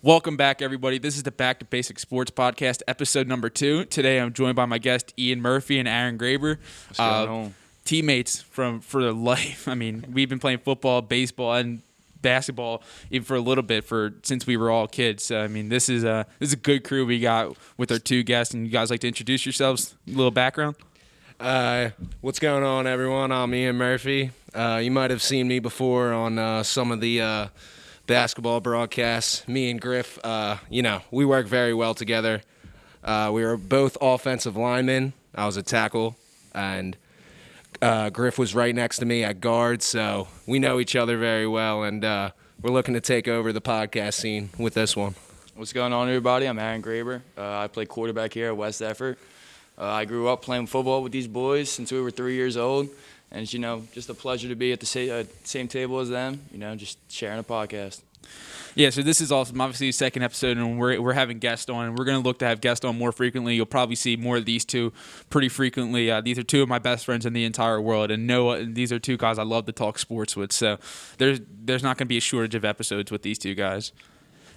Welcome back, everybody. This is the Back to Basic Sports Podcast, episode number 2. Today, I'm joined by my guests, Ian Murphy and Aaron Graber. What's going on? Teammates for life. I mean, we've been playing football, baseball, and basketball even for a little bit since we were all kids. So, I mean, this is a good crew we got with our two guests. And you guys like to introduce yourselves? A little background. What's going on, everyone? I'm Ian Murphy. You might have seen me before on some of the basketball broadcasts. Me and Griff, we work very well together. We were both offensive linemen. I was a tackle, and Griff was right next to me at guard, so we know each other very well, and we're looking to take over the podcast scene with this one. What's going on, everybody? I'm Aaron Graber. I play quarterback here at West Effort. I grew up playing football with these boys since we were 3 years old. And it's, just a pleasure to be at the same table as them, just sharing a podcast. Yeah, so this is awesome. Obviously, the second episode, and we're having guests on. And we're going to look to have guests on more frequently. You'll probably see more of these two pretty frequently. These are two of my best friends in the entire world, and these are two guys I love to talk sports with. So there's not going to be a shortage of episodes with these two guys.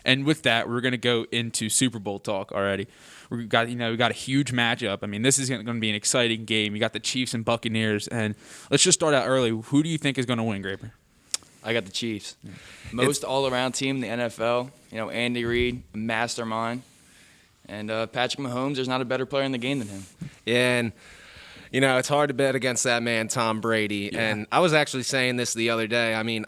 And with that, we're going to go into Super Bowl talk already. We got a huge matchup. I mean, this is going to be an exciting game. You got the Chiefs and Buccaneers, and let's just start out early. Who do you think is going to win, Graber? I got the Chiefs. Most all-around team in the NFL. Andy Reid, mastermind. And Patrick Mahomes, there's not a better player in the game than him. Yeah, and, it's hard to bet against that man, Tom Brady. Yeah. And I was actually saying this the other day. I mean,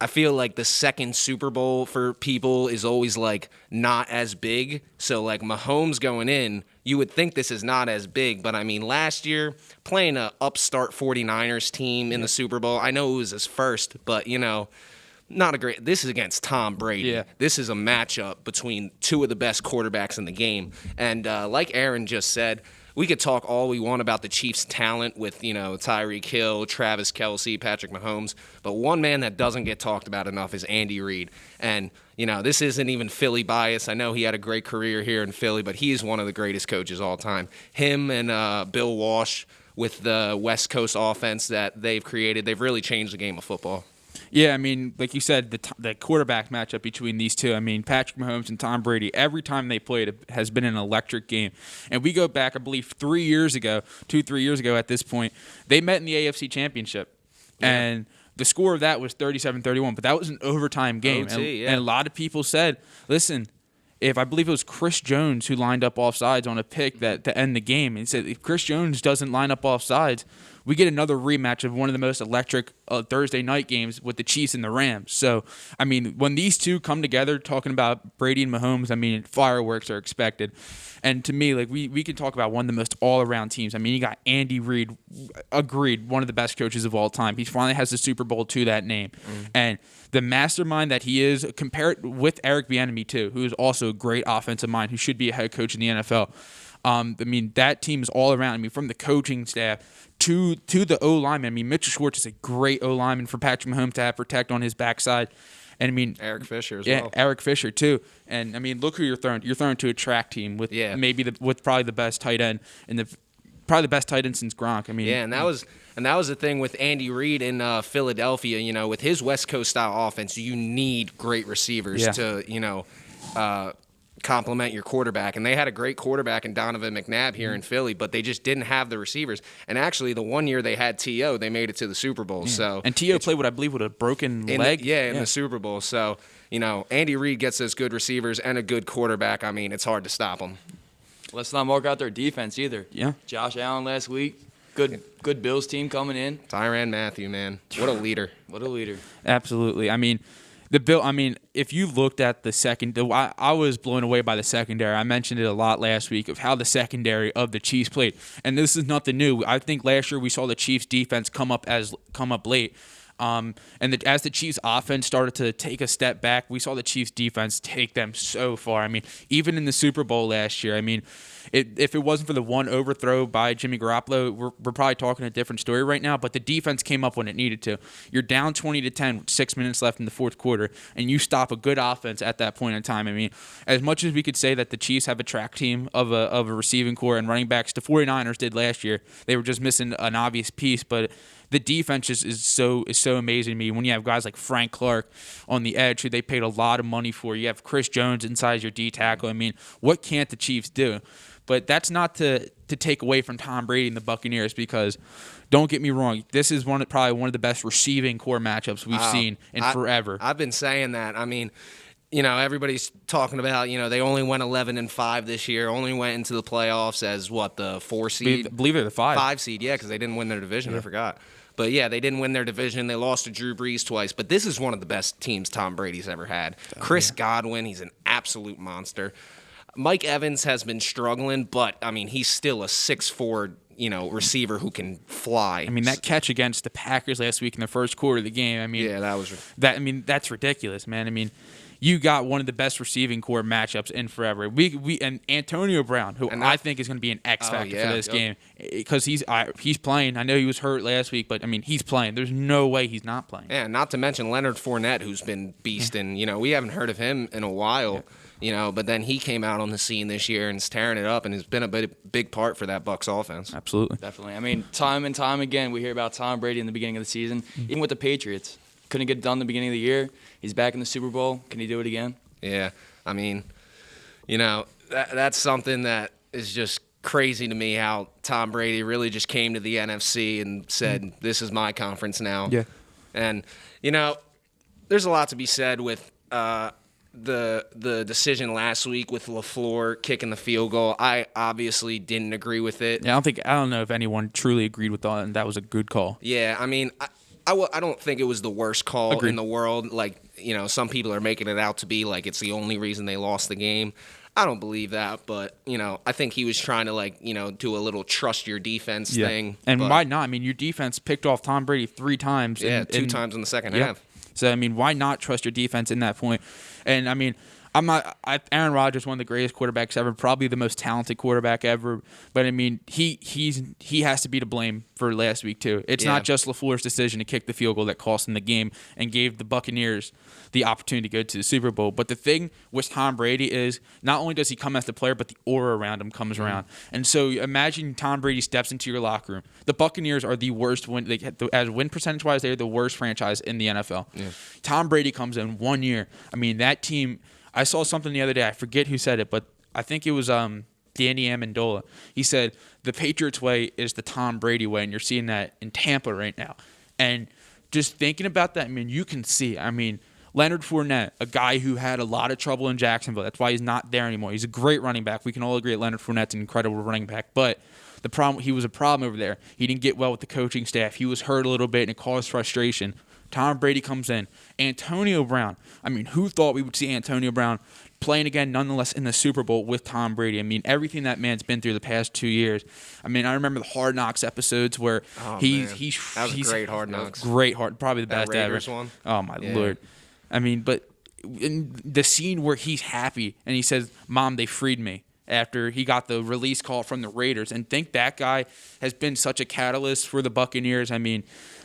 I feel like the second Super Bowl for people is always, not as big. So, Mahomes going in, you would think this is not as big. But, I mean, last year, playing a upstart 49ers team in the Super Bowl, I know it was his first, but, not a great – this is against Tom Brady. Yeah. This is a matchup between two of the best quarterbacks in the game. And like Aaron just said – we could talk all we want about the Chiefs' talent with, Tyreek Hill, Travis Kelce, Patrick Mahomes, but one man that doesn't get talked about enough is Andy Reid. And, this isn't even Philly bias. I know he had a great career here in Philly, but he is one of the greatest coaches all time. Him and Bill Walsh with the West Coast offense that they've created, they've really changed the game of football. Yeah, I mean, like you said, the quarterback matchup between these two, I mean, Patrick Mahomes and Tom Brady, every time they played it has been an electric game. And we go back, I believe, 3 years ago at this point, they met in the AFC Championship. Yeah. And the score of that was 37-31, but that was an overtime game. OT, and a lot of people said, listen, I believe it was Chris Jones who lined up offsides on a pick to end the game. And he said, if Chris Jones doesn't line up offsides, we get another rematch of one of the most electric Thursday night games with the Chiefs and the Rams. So, I mean, when these two come together talking about Brady and Mahomes, I mean, fireworks are expected. And to me, we can talk about one of the most all-around teams. I mean, you got Andy Reid, agreed, one of the best coaches of all time. He finally has the Super Bowl to that name. And the mastermind that he is, compared with Eric Bieniemy, too, who is also a great offensive mind, who should be a head coach in the NFL. I mean, that team is all around. I mean, from the coaching staff to the O-lineman. I mean, Mitchell Schwartz is a great O-lineman for Patrick Mahomes to have protect on his backside. And, I mean, Eric Fisher as well. Yeah, Eric Fisher, too. And, I mean, look who you're throwing. You're throwing to a track team with with probably the best tight end probably the best tight end since Gronk. I mean, yeah, and that was the thing with Andy Reid in Philadelphia. With his West Coast style offense, you need great receivers to complement your quarterback. And they had a great quarterback in Donovan McNabb here in Philly, but they just didn't have the receivers. And actually, the one year they had T.O., they made it to the Super Bowl. So and T.O. played what I believe with a broken leg. In the Super Bowl. So, Andy Reid gets those good receivers and a good quarterback. I mean, it's hard to stop them. Let's not mark out their defense either. Yeah. Josh Allen last week. Good Bills team coming in. Tyrann Mathieu, man. What a leader. What a leader. Absolutely. I mean, if you looked at the second, I was blown away by the secondary. I mentioned it a lot last week of how the secondary of the Chiefs played. And this is nothing new. I think last year we saw the Chiefs defense come up late. As the Chiefs offense started to take a step back, we saw the Chiefs defense take them so far. I mean, even in the Super Bowl last year, I mean, if it wasn't for the one overthrow by Jimmy Garoppolo, we're probably talking a different story right now, but the defense came up when it needed to. You're down 20-10 with 6 minutes left in the fourth quarter, and you stop a good offense at that point in time. I mean, as much as we could say that the Chiefs have a track team of a receiving core and running backs, the 49ers did last year. They were just missing an obvious piece, but the defense is so amazing to me. When you have guys like Frank Clark on the edge, who they paid a lot of money for, you have Chris Jones inside your D tackle. I mean, what can't the Chiefs do? But that's not to take away from Tom Brady and the Buccaneers, because don't get me wrong, this is probably one of the best receiving core matchups we've seen in forever. I've been saying that. I mean, you know, everybody's talking about, you know, they only went 11-5 this year, only went into the playoffs as the 4 seed? I believe they're the 5. 5 seed, yeah, because they didn't win their division. Yeah. I forgot. But yeah, they didn't win their division. They lost to Drew Brees twice. But this is one of the best teams Tom Brady's ever had. Chris Godwin, he's an absolute monster. Mike Evans has been struggling, but I mean, he's still a 6'4", receiver who can fly. I mean, that catch against the Packers last week in the first quarter of the game. I mean, yeah, that's ridiculous, man. I mean, you got one of the best receiving core matchups in forever. And Antonio Brown, who I think is going to be an X factor for this game, because he's playing. I know he was hurt last week, but I mean, he's playing. There's no way he's not playing. Yeah, not to mention Leonard Fournette, who's been beasting. We haven't heard of him in a while. But then he came out on the scene this year and is tearing it up, and has been a big part for that Bucs offense. Absolutely. Definitely. I mean, time and time again, we hear about Tom Brady in the beginning of the season, even with the Patriots. Couldn't get it done in the beginning of the year. He's back in the Super Bowl. Can he do it again? Yeah. I mean, that's something that is just crazy to me, how Tom Brady really just came to the NFC and said, this is my conference now. Yeah. And, there's a lot to be said with the decision last week with LaFleur kicking the field goal. I obviously didn't agree with it. Yeah, I don't know if anyone truly agreed with that, and that was a good call. Yeah, I mean, I don't think it was the worst call in the world. Like, some people are making it out to be like it's the only reason they lost the game. I don't believe that, but, I think he was trying to, do a little trust your defense thing. And why not? I mean, your defense picked off Tom Brady 3 times. Yeah, 2 times in the second half. So, I mean, why not trust your defense in that point? And, I mean, Aaron Rodgers, one of the greatest quarterbacks ever, probably the most talented quarterback ever. But I mean, he has to be to blame for last week too. It's not just LaFleur's decision to kick the field goal that cost him the game and gave the Buccaneers the opportunity to go to the Super Bowl. But the thing with Tom Brady is not only does he come as the player, but the aura around him comes around. And so imagine Tom Brady steps into your locker room. The Buccaneers are the worst as win percentage wise, they're the worst franchise in the NFL. Yeah. Tom Brady comes in 1 year. I mean, that team. I saw something the other day. I forget who said it, but I think it was Danny Amendola. He said the Patriots way is the Tom Brady way, and you're seeing that in Tampa right now. And just thinking about that, I mean, you can see. I mean, Leonard Fournette, a guy who had a lot of trouble in Jacksonville. That's why he's not there anymore. He's a great running back. We can all agree that Leonard Fournette's an incredible running back, but he was a problem over there. He didn't get well with the coaching staff. He was hurt a little bit, and it caused frustration. Tom Brady comes in. Antonio Brown. I mean, who thought we would see Antonio Brown playing again, nonetheless, in the Super Bowl with Tom Brady? I mean, everything that man's been through the past 2 years. I mean, I remember the Hard Knocks episodes where that was great Hard Knocks. Probably the best Raiders ever. One. Oh my Lord. I mean, but in the scene where he's happy and he says, "Mom, they freed me," after he got the release call from the Raiders, and think that guy has been such a catalyst for the Buccaneers. I mean,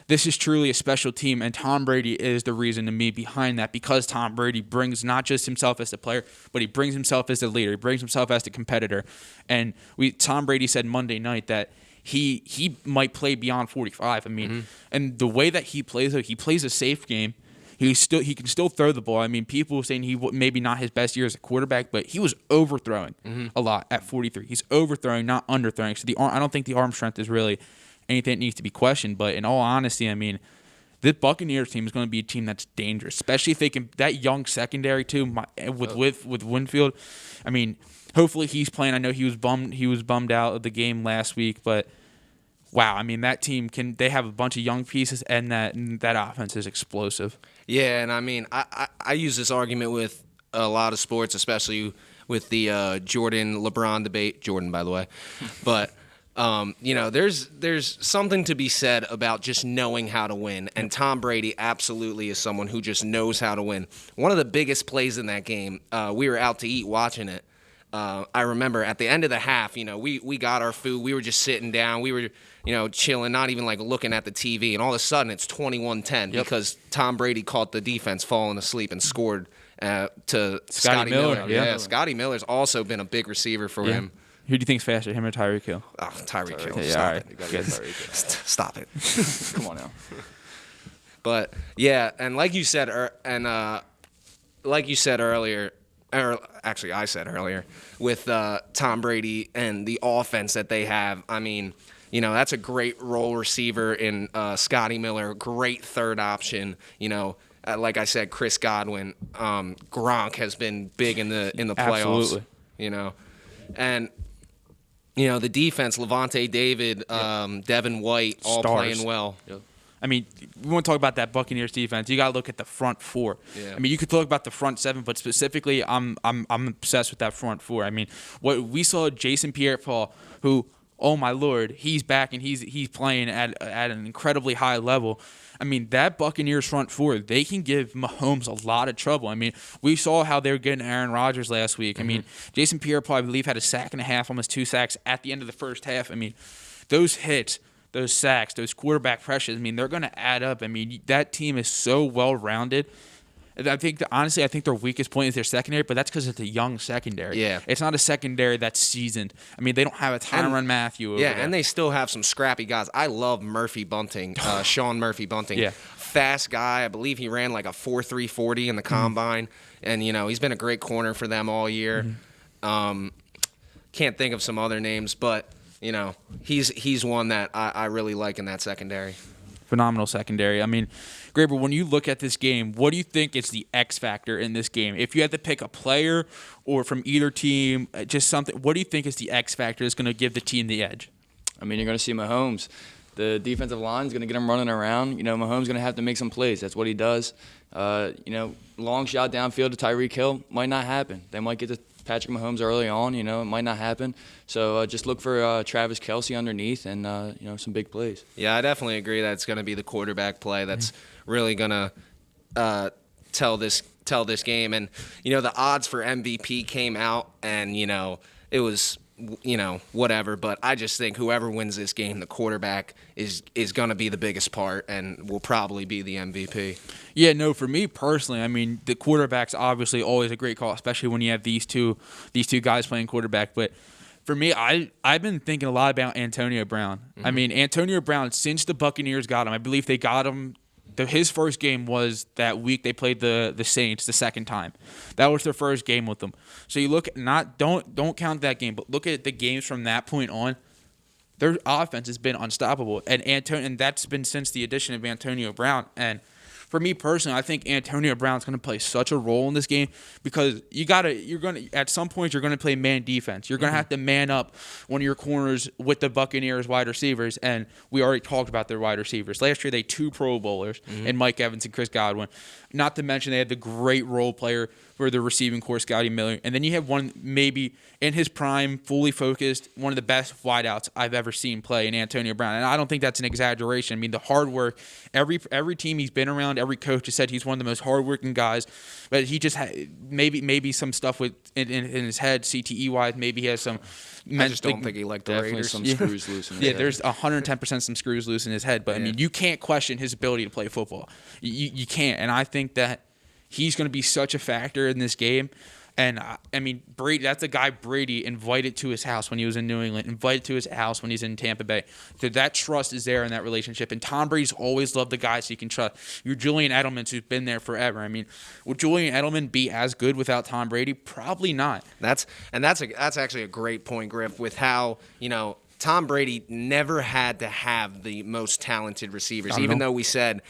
this is truly a special team, and Tom Brady is the reason to me behind that, because Tom Brady brings not just himself as a player, but he brings himself as a leader. He brings himself as a competitor. And Tom Brady said Monday night that he might play beyond 45. I mean, and the way that he plays a safe game. He can still throw the ball. I mean, people were saying maybe not his best year as a quarterback, but he was overthrowing a lot at 43. He's overthrowing, not underthrowing. So I don't think the arm strength is really anything that needs to be questioned. But in all honesty, I mean, the Buccaneers team is going to be a team that's dangerous, especially if they can. That young secondary too, with Winfield. I mean, hopefully he's playing. I know he was bummed out of the game last week, but wow, I mean, that team they have a bunch of young pieces, and that offense is explosive. Yeah, and I mean, I use this argument with a lot of sports, especially with the Jordan-LeBron debate. Jordan, by the way, but. There's something to be said about just knowing how to win, and Tom Brady absolutely is someone who just knows how to win. One of the biggest plays in that game, we were out to eat watching it. I remember at the end of the half, we got our food. We were just sitting down. We were, chilling, not even like looking at the TV, and all of a sudden it's 21-10 because Tom Brady caught the defense falling asleep and scored to Scotty Miller. Yeah, Scotty Miller's also been a big receiver for him. Who do you think's faster, him or Tyreek Hill? Oh, Tyreek Hill. Yeah, Stop all right. it. You gotta get Tyreek Hill. Stop it. Come on now. But yeah, and like you said, earlier, or actually I said earlier, with Tom Brady and the offense that they have, I mean, you know, that's a great role receiver in Scotty Miller, great third option. You know, like I said, Chris Godwin, Gronk has been big in the playoffs. Absolutely. You know, and you know the defense, Levante David, Devin White, all Stars. playing well. Yep. I mean, we want to talk about that Buccaneers defense. You got to look at the front four. Yeah. I mean, you could talk about the front seven, but specifically, I'm obsessed with that front four. I mean, what we saw, Jason Pierre-Paul, who, oh my Lord, he's back and he's playing at an incredibly high level. I mean, that Buccaneers front four, they can give Mahomes a lot of trouble. I mean, we saw how they were getting Aaron Rodgers last week. I mean, Jason Pierre-Paul, I believe, had a sack and a half, almost 2 sacks at the end of the first half. I mean, those hits, those sacks, those quarterback pressures, I mean, they're going to add up. I mean, that team is so well-rounded. I think, honestly, their weakest point is their secondary, but that's because it's a young secondary. Yeah. It's not a secondary that's seasoned. I mean, they don't have a Tyrann Mathieu over Yeah, there. and they still have some scrappy guys. I love Murphy Bunting, Sean Murphy Bunting. Yeah. Fast guy. I believe he ran like a 4.3 40 in the combine. And, you know, he's been a great corner for them all year. Can't think of some other names, but, you know, he's one that I really like in that secondary. Phenomenal secondary. I mean, Graber, when you look at this game, what do you think is the X factor in this game? If you had to pick a player or from either team, just something, what do you think is the X factor that's going to give the team the edge? I mean, you're going to see Mahomes. The defensive line is going to get him running around. You know, Mahomes is going to have to make some plays. That's what he does. You know, long shot downfield to Tyreek Hill might not happen. They might get to Patrick Mahomes early on. You know, it might not happen. So just look for Travis Kelce underneath and, you know, some big plays. Yeah, I definitely agree that it's going to be the quarterback play that's really going to tell this game. And, you know, the odds for MVP came out and, you know, it was, you know, whatever. But I just think whoever wins this game, the quarterback is going to be the biggest part and will probably be the MVP. Yeah, no, for me personally, I mean, the quarterback's obviously always a great call, especially when you have these two guys playing quarterback. But for me, I've been thinking a lot about Antonio Brown. I mean, Antonio Brown, since the Buccaneers got him, I believe they got him. His first game was that week they played the Saints the second time. That was their first game with them. So you look don't count that game, but look at the games from that point on. Their offense has been unstoppable, and that's been since the addition of Antonio Brown. And for me personally, I think Antonio Brown's going to play such a role in this game because at some point you're going to play man defense. You're going to have to man up one of your corners with the Buccaneers wide receivers, and we already talked about their wide receivers. Last year they had 2 Pro Bowlers and Mike Evans and Chris Godwin. Not to mention they had the great role player for the receiving corps, Scotty Miller. And then you have one maybe in his prime, fully focused, one of the best wideouts I've ever seen play in Antonio Brown. And I don't think that's an exaggeration. I mean, the hard work, every team he's been around, every coach has said he's one of the most hardworking guys. But he just had maybe some stuff with in his head, CTE-wise. Maybe he has some. I just don't think he liked the Definitely Raiders. some screws loose in his head. There's 110% some screws loose in his head. But, I mean, you can't question his ability to play football. You can't. And I think that he's going to be such a factor in this game. And, I mean, Brady, that's a guy Brady invited to his house when he was in New England, invited to his house when he's in Tampa Bay. So that trust is there in that relationship. And Tom Brady's always loved the guys he can trust. Your Julian Edelman, who's been there forever. I mean, would Julian Edelman be as good without Tom Brady? Probably not. That's actually a great point, Griff, with how, you know, Tom Brady never had to have the most talented receivers, even though we said,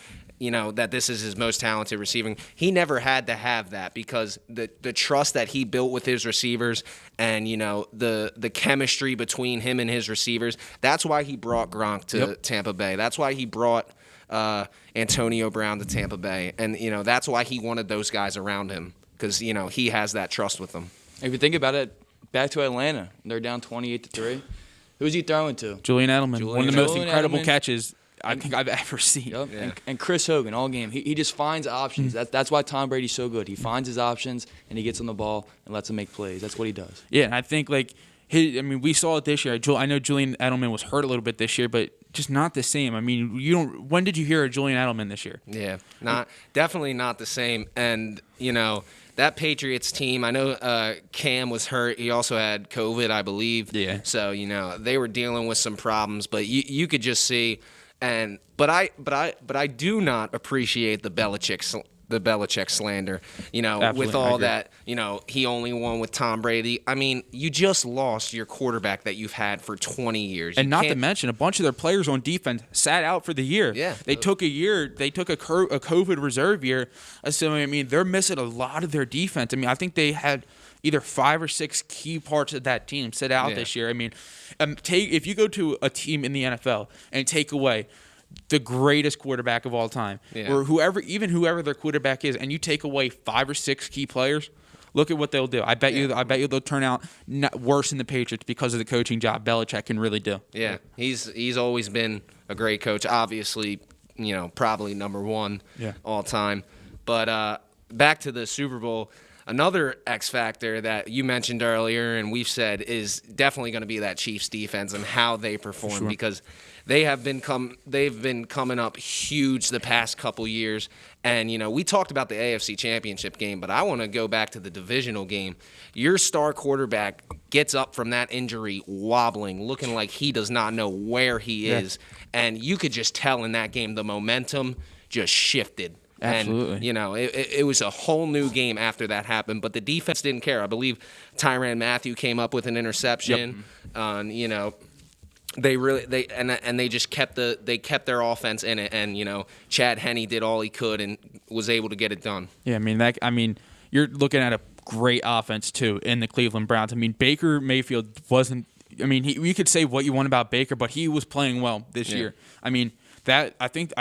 you know, that this is his most talented receiving. He never had to have that because the trust that he built with his receivers and, you know, the chemistry between him and his receivers, that's why he brought Gronk to Tampa Bay. That's why he brought Antonio Brown to Tampa Bay. And, you know, that's why he wanted those guys around him because, you know, he has that trust with them. If you think about it, back to Atlanta, they're down 28-3. Who's he throwing to? Julian Edelman, one of the most incredible Edelman. catches I think I've ever seen. Yep. Yeah. And Chris Hogan all game. He just finds options. That's why Tom Brady's so good. He finds his options and he gets on the ball and lets him make plays. That's what he does. Yeah, and I think we saw it this year. I know Julian Edelman was hurt a little bit this year, but just not the same. I mean, you don't. When did you hear of Julian Edelman this year? Yeah, definitely not the same. And that Patriots team, I know Cam was hurt. He also had COVID, I believe. Yeah. So they were dealing with some problems, but you could just see. But I do not appreciate the Belichick slander. Absolutely, with all that, he only won with Tom Brady. I mean, you just lost your quarterback that you've had for 20 years. And not to mention, a bunch of their players on defense sat out for the year. Yeah. They took a year. They took a COVID reserve year. So, I mean, they're missing a lot of their defense. I mean, I think they had either 5 or 6 key parts of that team sit out this year. I mean, if you go to a team in the NFL and take away the greatest quarterback of all time, or whoever their quarterback is, and you take away 5 or 6 key players, look at what they'll do. I bet you they'll turn out worse than the Patriots because of the coaching job Belichick can really do. Yeah, he's always been a great coach. Obviously, probably number 1 all time. But back to the Super Bowl. Another X factor that you mentioned earlier and we've said is definitely going to be that Chiefs defense and how they perform, because they've been coming up huge the past couple years. And we talked about the AFC Championship game, but I want to go back to the divisional game. Your star quarterback gets up from that injury wobbling, looking like he does not know where he is, and you could just tell in that game the momentum just shifted. Absolutely. And, it was a whole new game after that happened, but the defense didn't care. I believe Tyrann Mathieu came up with an interception. They just kept their offense in it, and Chad Henne did all he could and was able to get it done. Yeah, I mean, you're looking at a great offense too in the Cleveland Browns. I mean, Baker Mayfield wasn't. I mean, you could say what you want about Baker, but he was playing well this year. I mean, I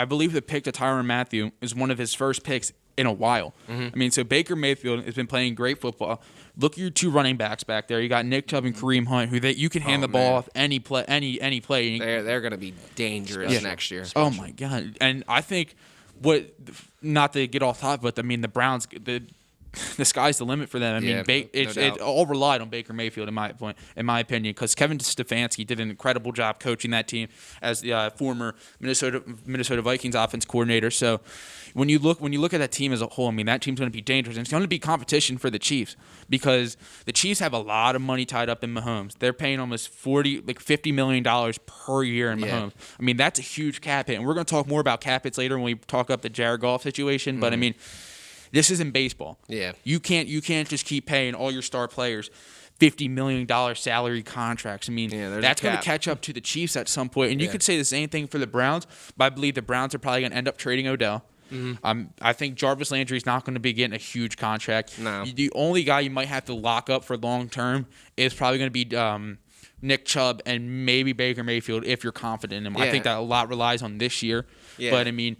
believe the pick to Tyrann Mathieu is one of his first picks in a while. I mean, so Baker Mayfield has been playing great football. Look at your 2 running backs back there. You got Nick Chubb and Kareem Hunt, who you can hand the ball off any play. They're going to be dangerous next year. Oh my God! And I think not to get off topic, but I mean the Browns, the sky's the limit for them. I mean, it all relied on Baker Mayfield in my opinion, because Kevin Stefanski did an incredible job coaching that team as the former Minnesota Vikings offense coordinator. So when you look at that team as a whole, I mean, that team's going to be dangerous, and it's going to be competition for the Chiefs, because the Chiefs have a lot of money tied up in Mahomes. They're paying almost $50 million per year in Mahomes. I mean, that's a huge cap hit, and we're going to talk more about cap hits later when we talk up the Jared Goff situation. But I mean, this isn't baseball. Yeah. You can't just keep paying all your star players $50 million salary contracts. I mean, that's going to catch up to the Chiefs at some point. And you could say the same thing for the Browns, but I believe the Browns are probably going to end up trading Odell. I think Jarvis Landry is not going to be getting a huge contract. No. The only guy you might have to lock up for long term is probably going to be Nick Chubb and maybe Baker Mayfield if you're confident in him. I think that a lot relies on this year. Yeah. But I mean,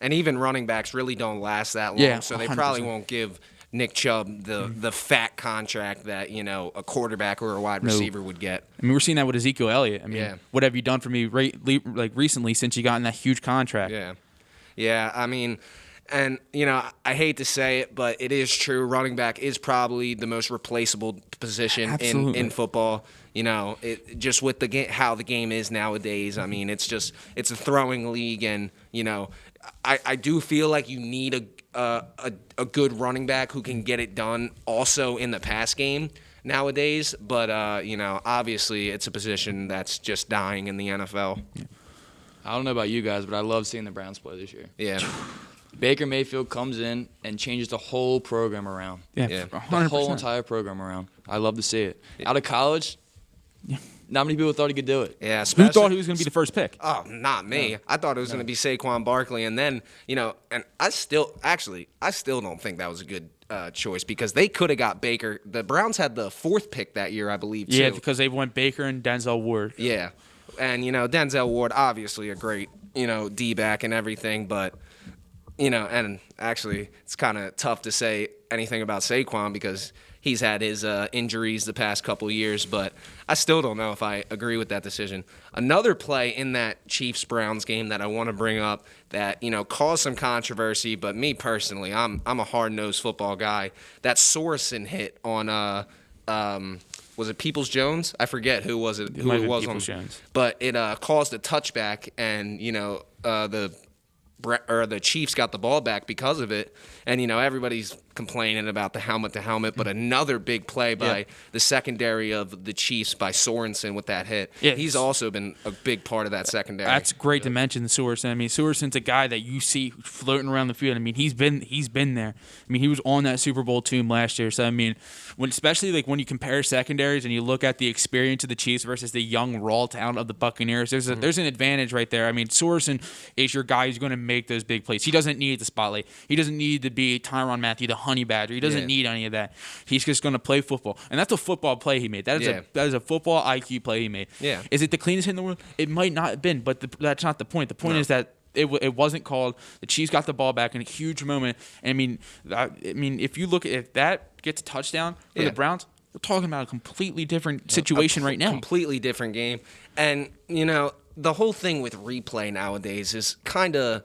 and even running backs really don't last that long, so they 100%. probably won't give Nick Chubb the fat contract that a quarterback or a wide receiver would get. I mean, we're seeing that with Ezekiel Elliott. I mean, what have you done for me recently since you got in that huge contract? Yeah. I mean, and I hate to say it, but it is true. Running back is probably the most replaceable position in football. Just with the game, how the game is nowadays. I mean, it's a throwing league, and I do feel like you need a good running back who can get it done also in the pass game nowadays. But obviously it's a position that's just dying in the NFL. I don't know about you guys, but I love seeing the Browns play this year. Yeah. Baker Mayfield comes in and changes the whole program around. Yeah, 100%. The whole entire program around. I love to see it. Out of college, not many people thought he could do it. Yeah, who thought he was going to be the first pick? Oh, not me. I thought it was going to be Saquon Barkley, and then and I still don't think that was a good choice, because they could have got Baker. The Browns had the 4th pick that year, I believe. Too. Yeah, because they went Baker and Denzel Ward. Yeah, and Denzel Ward, obviously a great D-back and everything, but and actually it's kind of tough to say anything about Saquon because he's had his injuries the past couple years, but I still don't know if I agree with that decision. Another play in that Chiefs-Browns game that I want to bring up that, caused some controversy, but me personally, I'm a hard-nosed football guy. That Sorensen hit on was it Peoples-Jones? I forget who was it. Who might it have was been on. Peoples-Jones. But it caused a touchback, and the Chiefs got the ball back because of it. And, everybody's complaining about the helmet-to-helmet, but another big play by the secondary of the Chiefs by Sorensen with that hit. Yeah. He's also been a big part of that secondary. That's great to mention Sorensen. I mean, Sorensen's a guy that you see floating around the field. I mean, he's been there. I mean, he was on that Super Bowl team last year. So, I mean, especially like when you compare secondaries and you look at the experience of the Chiefs versus the young, raw talent of the Buccaneers, there's an advantage right there. I mean, Sorensen is your guy who's going to make those big plays. He doesn't need the spotlight. He doesn't need to be Tyrann Mathieu, the honey badger. He doesn't need any of that. He's just going to play football. And that's a football play he made. That is a football IQ play he made. Yeah. Is it the cleanest hit in the world? It might not have been, but that's not the point. The point is that it wasn't called. The Chiefs got the ball back in a huge moment. And I mean, if you look at if that gets a touchdown for the Browns, we're talking about a completely different situation right now. Completely different game. And, the whole thing with replay nowadays is kind of,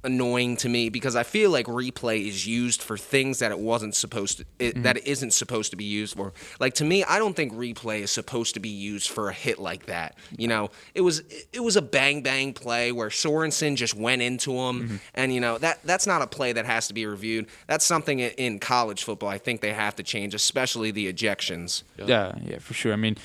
annoying to me because I feel like replay is used for things that that it isn't supposed to be used for. Like, to me, I don't think replay is supposed to be used for a hit like that. It was a bang play where Sorensen just went into him, and that's not a play that has to be reviewed. That's something in college football I think they have to change, especially the ejections. Yeah, for sure. I mean,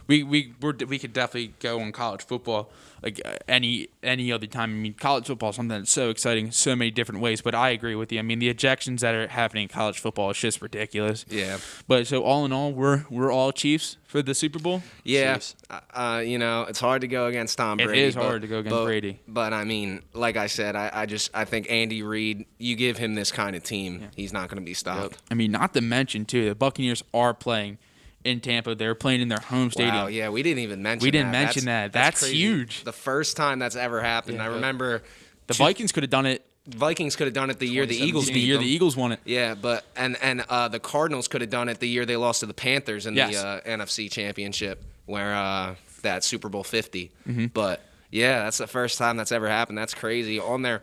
we could definitely go on college football like any other time. I mean, college football is something that's so exciting in so many different ways. But I agree with you. I mean, the ejections that are happening in college football is just ridiculous. Yeah. But so all in all, we're all Chiefs for the Super Bowl. Yeah. Chiefs. It's hard to go against Tom Brady. It is hard to go against Brady. But I mean, like I said, I think Andy Reid, you give him this kind of team, he's not going to be stopped. Yep. I mean, not to mention too, the Buccaneers are playing in Tampa. They're playing in their home stadium. Wow, yeah, we didn't even mention that. That's crazy. Huge. The first time that's ever happened. Yeah, I remember the Vikings could have done it. Vikings could have done it the year the Eagles beat them. The year the Eagles won it. Yeah, but and the Cardinals could have done it the year they lost to the Panthers in the NFC Championship, where that Super Bowl 50. But yeah, that's the first time that's ever happened. That's crazy. On their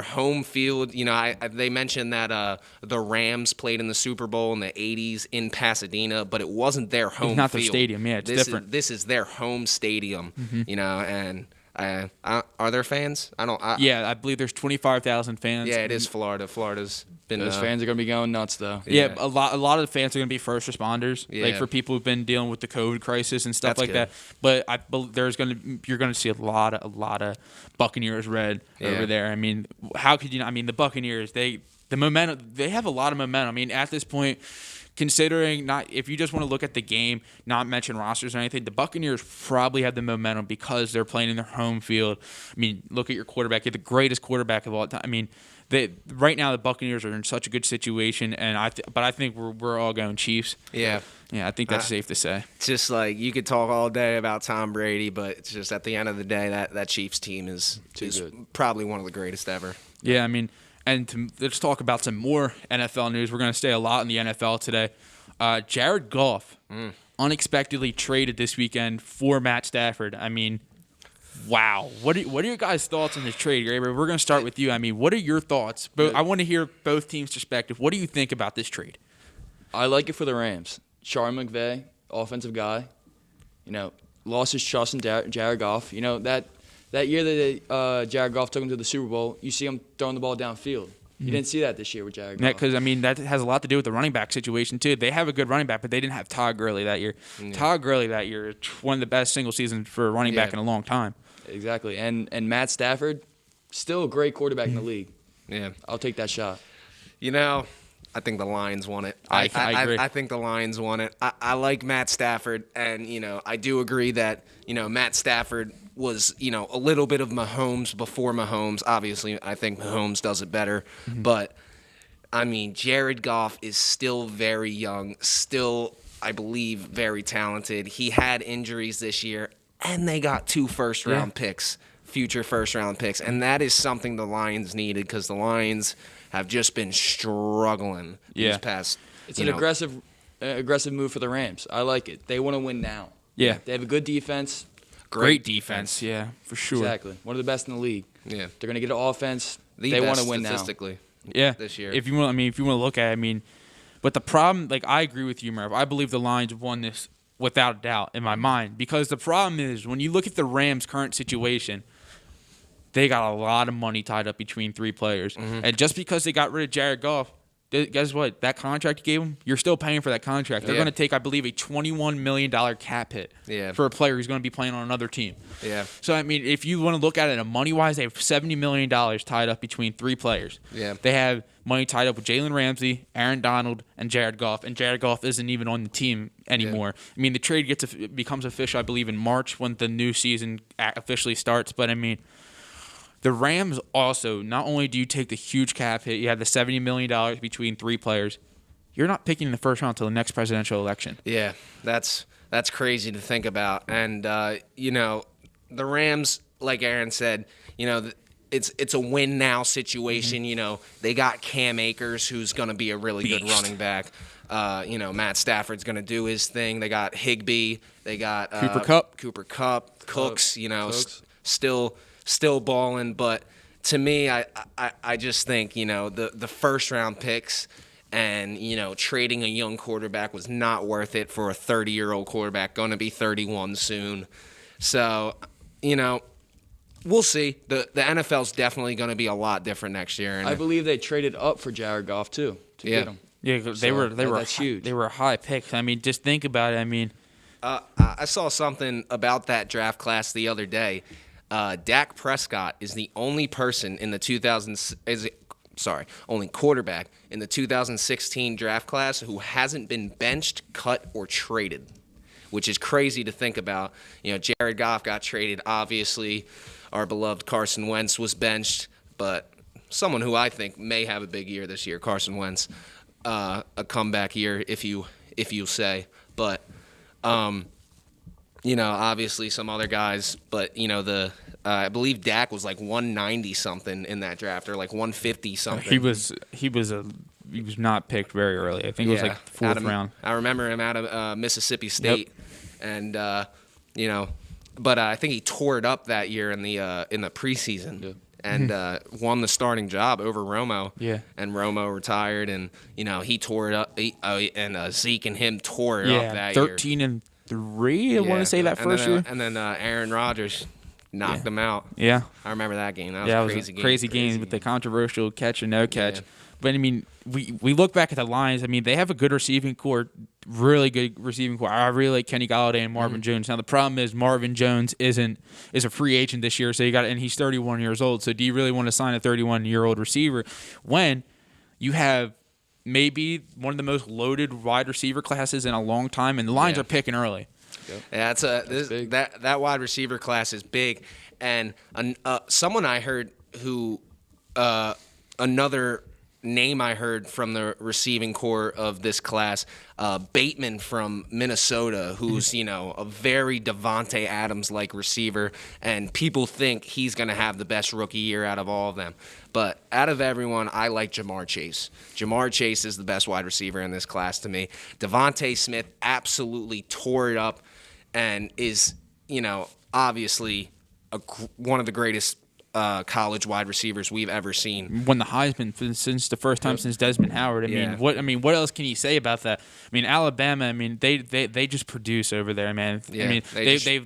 home field, they mentioned that the Rams played in the Super Bowl in the 80s in Pasadena, but it wasn't their home field. It's not their stadium. Yeah, it's different. This is their home stadium, and are there fans? I believe there's 25,000 fans. Yeah, it is Florida. Florida's been. Those fans are gonna be going nuts, though. Yeah, a lot of the fans are gonna be first responders, like Yeah. for people who've been dealing with the COVID crisis and stuff That's like good. that. But you're gonna see a lot of Buccaneers red over there. I mean, how could you not? I mean, the Buccaneers, they have a lot of momentum. I mean, at this point, considering if you just want to look at the game, not mention rosters or anything, the Buccaneers probably have the momentum because they're playing in their home field. I mean, look at your quarterback. You're the greatest quarterback of all time. I mean, right now the Buccaneers are in such a good situation, and I think we're all going Chiefs. Yeah. Yeah, I think that's safe to say. It's just like you could talk all day about Tom Brady, but it's just at the end of the day that Chiefs team is good. Probably one of the greatest ever. Yeah, I mean, and let's talk about some more NFL news. We're going to stay a lot in the NFL today. Jared Goff unexpectedly traded this weekend for Matt Stafford. I mean, wow. What are your guys' thoughts on this trade, Graber? We're going to start with you. I mean, what are your thoughts? I want to hear both teams' perspective. What do you think about this trade? I like it for the Rams. Sean McVay, offensive guy, lost his trust in Jared Goff. That year that Jared Goff took him to the Super Bowl, you see him throwing the ball downfield. You didn't see that this year with Jared Goff. Yeah, because, I mean, that has a lot to do with the running back situation, too. They have a good running back, but they didn't have Todd Gurley that year. Yeah. Todd Gurley that year, one of the best single seasons for a running back in a long time. Exactly. And Matt Stafford, still a great quarterback in the league. Yeah. I'll take that shot. I think the Lions won it. I agree. I think the Lions won it. I like Matt Stafford, and I do agree that Matt Stafford was a little bit of Mahomes before Mahomes. Obviously, I think Mahomes does it better, but I mean Jared Goff is still very young, still I believe very talented. He had injuries this year, and they got 2 first-round picks, future first-round picks, and that is something the Lions needed because the Lions have just been struggling these past. It's an aggressive move for the Rams. I like it. They want to win now. Yeah. They have a good defense. Great defense. Yeah, for sure. Exactly. One of the best in the league. Yeah. They're going to get an offense. They want want to win now. statistically. Yeah. This year. If you want to look at it, I mean, But the problem, like I agree with you, Murph. I believe the Lions won this without a doubt in my mind, because the problem is when you look at the Rams' current situation, they got a lot of money tied up between 3 players. And just because they got rid of Jared Goff, guess what? That contract you gave them, you're still paying for that contract. They're going to take, I believe, a $21 million cap hit for a player who's going to be playing on another team. Yeah. So, I mean, if you want to look at it money-wise, they have $70 million tied up between 3 players. Yeah. They have money tied up with Jalen Ramsey, Aaron Donald, and Jared Goff. And Jared Goff isn't even on the team anymore. Yeah. I mean, the trade becomes official, I believe, in March when the new season officially starts. But, I mean, the Rams also, not only do you take the huge cap hit, you have the $70 million between 3 players, you're not picking in the first round until the next presidential election. Yeah, that's crazy to think about. And, the Rams, like Aaron said, it's a win-now situation. They got Cam Akers, who's going to be a really good running back. Matt Stafford's going to do his thing. They got Higbee. They got Cooper Kupp, Cooks, still balling. But to me, I just think, the first-round picks and, trading a young quarterback was not worth it for a 30-year-old quarterback, going to be 31 soon. So, we'll see. The NFL's definitely going to be a lot different next year. And I believe they traded up for Jared Goff, too, to get him. Yeah, that's huge. They were high picks. I mean, just think about it. I mean, I saw something about that draft class the other day. Dak Prescott is the only person in the only quarterback in the 2016 draft class who hasn't been benched, cut, or traded, which is crazy to think about. Jared Goff got traded, obviously. Our beloved Carson Wentz was benched, but someone who I think may have a big year this year, Carson Wentz, a comeback year, if you say. But, obviously some other guys, but, I believe Dak was like 190 something in that draft, or like 150 something. He was not picked very early. I think it was like the 4th round. I remember him out of Mississippi State, and but I think he tore it up that year in the preseason, and won the starting job over Romo. Yeah, and Romo retired, and he tore it up. And Zeke and him tore it up that 13 year. 13-3. I want to say that first year, and then Aaron Rodgers knocked them out. Yeah, I remember that game. That was a crazy game with the controversial catch and no catch. Yeah. But I mean, we look back at the Lions. I mean, they have a good receiving core, really good receiving core. I really like Kenny Golladay and Marvin Jones. Now the problem is Marvin Jones is a free agent this year, so and he's 31 years old. So do you really want to sign a 31-year-old receiver when you have maybe one of the most loaded wide receiver classes in a long time, and the Lions are picking early? Yep. Yeah, that wide receiver class is big, and someone I heard who another name I heard from the receiving core of this class, Bateman from Minnesota, who's a very Devontae Adams-like receiver, and people think he's going to have the best rookie year out of all of them. But out of everyone, I like Jamar Chase. Jamar Chase is the best wide receiver in this class to me. Devontae Smith absolutely tore it up and is, obviously one of the greatest college wide receivers we've ever seen. Won the Heisman since the first time since Desmond Howard. I mean, what else can you say about that? I mean, Alabama. I mean, they just produce over there, man. Yeah, I mean,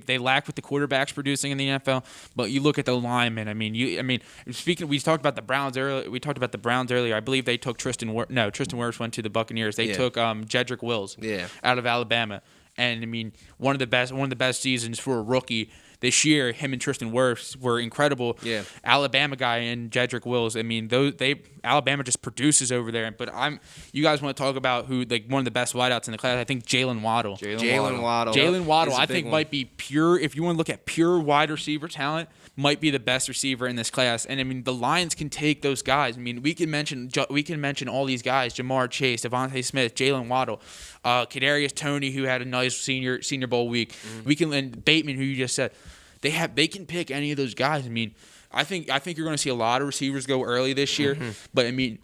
they lack with the quarterbacks producing in the NFL. But you look at the linemen. I mean, we talked about the Browns earlier. I believe they took Tristan Wirfs went to the Buccaneers. They took Jedrick Wills out of Alabama. And I mean, one of the best seasons for a rookie this year. Him and Tristan Wirfs were incredible. Yeah, Alabama guy and Jedrick Wills. I mean, Alabama just produces over there. But you guys want to talk about who one of the best wideouts in the class? I think Jalen Waddle. Jalen Waddle, I think might be pure. If you want to look at pure wide receiver talent, might be the best receiver in this class. And I mean, the Lions can take those guys. I mean, we can mention all these guys: Jamar Chase, Devontae Smith, Jalen Waddle, Kadarius Toney, who had a nice Senior Bowl week. And Bateman, who you just said. They can pick any of those guys. I mean, I think you're going to see a lot of receivers go early this year. But I mean,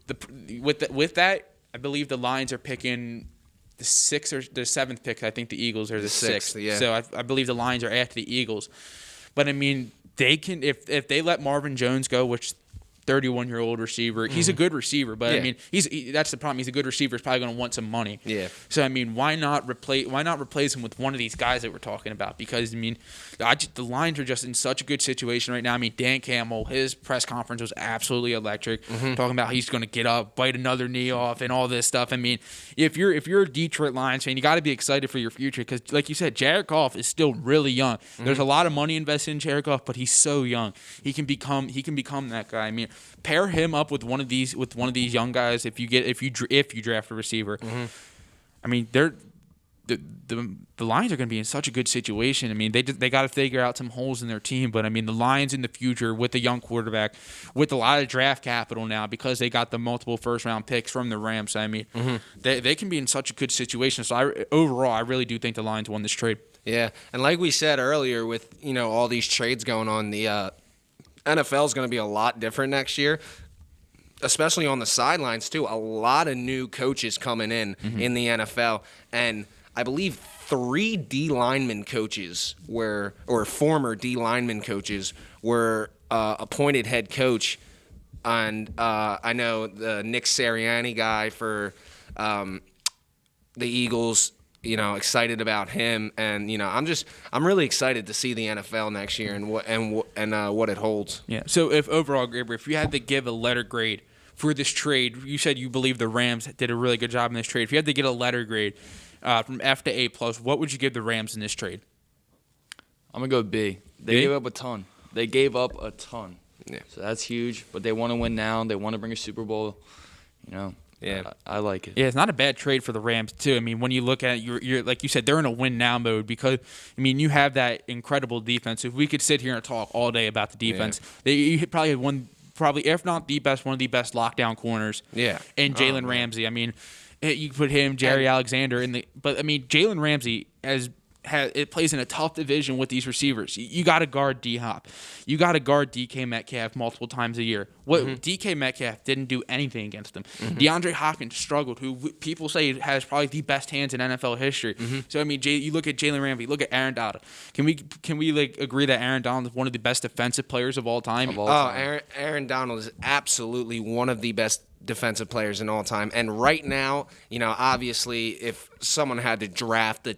with that, I believe the Lions are picking the 6th or the 7th pick. I think the Eagles are the 6th. Yeah. So I believe the Lions are after the Eagles. But I mean, they can if they let Marvin Jones go, which 31-year-old receiver. He's a good receiver, but Yeah. I mean, that's the problem. He's a good receiver. He's probably going to want some money. Yeah. So I mean, why not replace him with one of these guys that we're talking about? Because I mean, the Lions are just in such a good situation right now. I mean, Dan Campbell, his press conference was absolutely electric, talking about he's going to get up, bite another knee off, and all this stuff. I mean, if you're a Detroit Lions fan, you got to be excited for your future because, like you said, Jared Goff is still really young. There's a lot of money invested in Jared Goff, but he's so young. He can become that guy. I mean, pair him up with one of these young guys. If you draft a receiver, I mean, the Lions are going to be in such a good situation. I mean, they got to figure out some holes in their team, but I mean, the Lions in the future with a young quarterback, with a lot of draft capital now because they got the multiple first-round picks from the Rams. I mean, they can be in such a good situation. So overall, I really do think the Lions won this trade. Yeah, and like we said earlier, with all these trades going on, the NFL is going to be a lot different next year, especially on the sidelines too. A lot of new coaches coming in the NFL, and I believe 3 D lineman coaches former D lineman coaches were appointed head coach, and I know the Nick Sirianni guy for the Eagles. Excited about him, and I'm really excited to see the NFL next year and what it holds. Yeah. So if you had to give a letter grade for this trade, you said you believe the Rams did a really good job in this trade. If you had to get a letter grade from F to A+, what would you give the Rams in this trade? I'm going to go B. They B? gave up a ton. Yeah. So that's huge, but they want to win now. They want to bring a Super Bowl, Yeah. I like it. Yeah, it's not a bad trade for the Rams too. I mean, when you look at it, you're like you said, they're in a win now mode because I mean you have that incredible defense. If we could sit here and talk all day about the defense, you probably have one if not the best, one of the best lockdown corners. Yeah. And Jalen Ramsey. I mean, you put him, Jerry Alexander but I mean Jalen Ramsey it plays in a tough division with these receivers. You got to guard D-Hop. You got to guard DK Metcalf multiple times a year. DK Metcalf didn't do anything against them. DeAndre Hopkins struggled, who people say has probably the best hands in NFL history. So I mean, you look at Jalen Ramsey, look at Aaron Donald. Can we agree that Aaron Donald is one of the best defensive players of all time? Aaron Donald is absolutely one of the best defensive players in all time. And right now, obviously, if someone had to draft a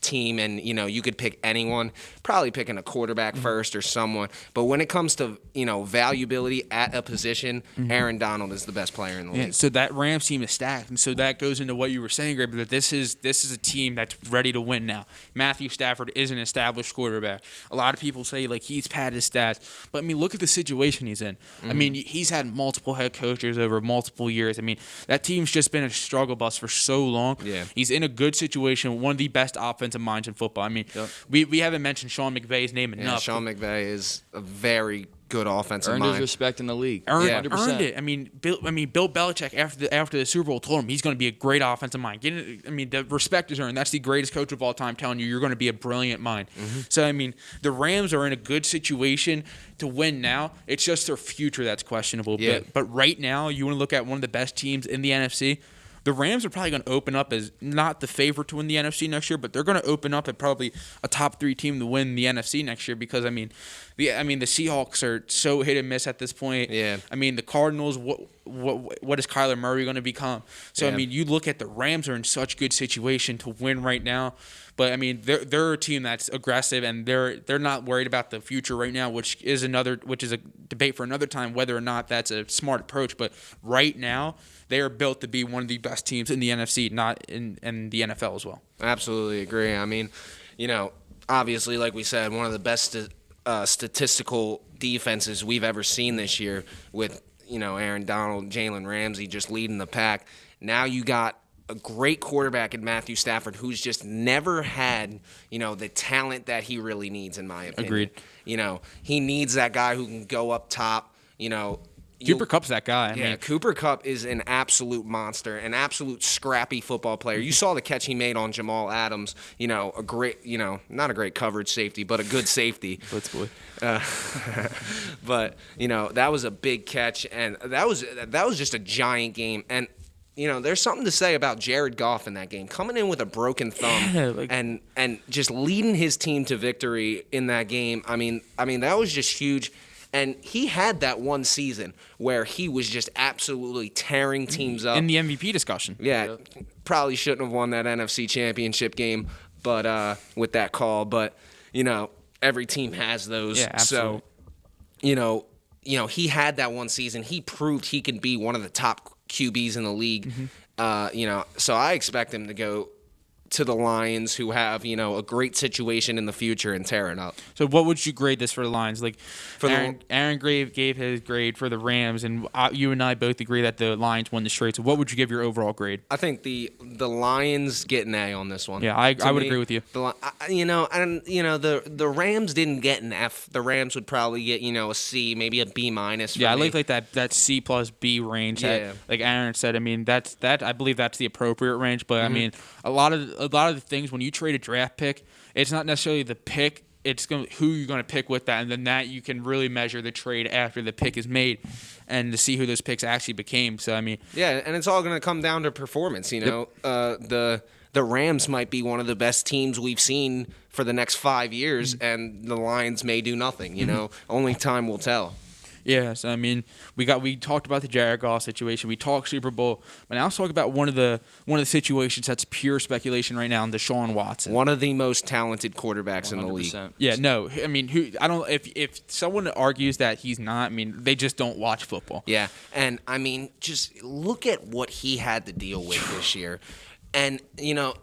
team and you could pick anyone, probably picking a quarterback first or someone, but when it comes to valuability at a position, Aaron Donald is the best player in the league. So that Rams team is stacked, and so that goes into what you were saying, Greg, that this is a team that's ready to win now. Matthew Stafford is an established quarterback. A lot of people say he's padded his stats, but I mean look at the situation he's in. I mean he's had multiple head coaches over multiple years. I mean that team's just been a struggle bus for so long. Yeah. He's in a good situation, one of the best offensive minds in football. I mean, we haven't mentioned Sean McVay's name enough. Yeah, Sean McVay is a very good offensive Earned mind. his respect in the league. Earned 100%. it. I mean, Bill Belichick after the Super Bowl told him he's going to be a great offensive mind. The respect is earned. That's the greatest coach of all time telling you're going to be a brilliant mind. So I mean, the Rams are in a good situation to win now. It's just their future that's questionable. Yeah. But right now, you want to look at one of the best teams in the NFC. The Rams are probably going to open up as not the favorite to win the NFC next year, but they're going to open up at probably a top 3 team to win the NFC next year because the Seahawks are so hit and miss at this point. Yeah. I mean the Cardinals. What is Kyler Murray going to become? So I mean you look at the Rams are in such good situation to win right now, but I mean they're a team that's aggressive and they're not worried about the future right now, which is a debate for another time whether or not that's a smart approach. But right now, they are built to be one of the best teams in the NFC, not in the NFL as well. Absolutely agree. I mean, obviously, like we said, one of the best statistical defenses we've ever seen this year with, Aaron Donald, Jalen Ramsey just leading the pack. Now you got a great quarterback in Matthew Stafford who's just never had, the talent that he really needs, in my opinion. Agreed. He needs that guy who can go up top, Cooper Kupp's that guy. I mean, Cooper Kupp is an absolute monster, an absolute scrappy football player. You saw the catch he made on Jamal Adams. A great, not a great coverage safety, but a good safety. Blitz boy. But that was a big catch, and that was just a giant game. And there's something to say about Jared Goff in that game, coming in with a broken thumb and just leading his team to victory in that game. I mean that was just huge. And he had that one season where he was just absolutely tearing teams up. In the MVP discussion. Yeah, probably shouldn't have won that NFC Championship game, but with that call. But every team has those. Yeah, absolutely. So, he had that one season. He proved he could be one of the top QBs in the league. So I expect him to go to the Lions, who have a great situation in the future, and tear it up. So what would you grade this for the Lions? Like, Aaron gave his grade for the Rams, and you and I both agree that the Lions won the straight. So what would you give your overall grade? I think the Lions get an A on this one. Yeah, I would agree with you. The Rams didn't get an F. The Rams would probably get a C, maybe a B minus. Yeah, I like that C plus B range. Yeah. Like Aaron said, I mean that I believe that's the appropriate range. But I mean a lot of the things when you trade a draft pick, it's not necessarily the pick. It's who you're going to pick with that, and then that you can really measure the trade after the pick is made, and to see who those picks actually became. So I mean, yeah, and it's all going to come down to performance. The Rams might be one of the best teams we've seen for the next 5 years, and the Lions may do nothing. Only time will tell. Yeah, so I mean, we talked about the Jared Goff situation. We talked Super Bowl, but now let's talk about one of the situations that's pure speculation right now, and Deshaun Watson, one of the most talented quarterbacks 100%. In the league. Yeah, no, I mean, if someone argues that he's not, I mean, they just don't watch football. Yeah, and I mean, just look at what he had to deal with this year. And,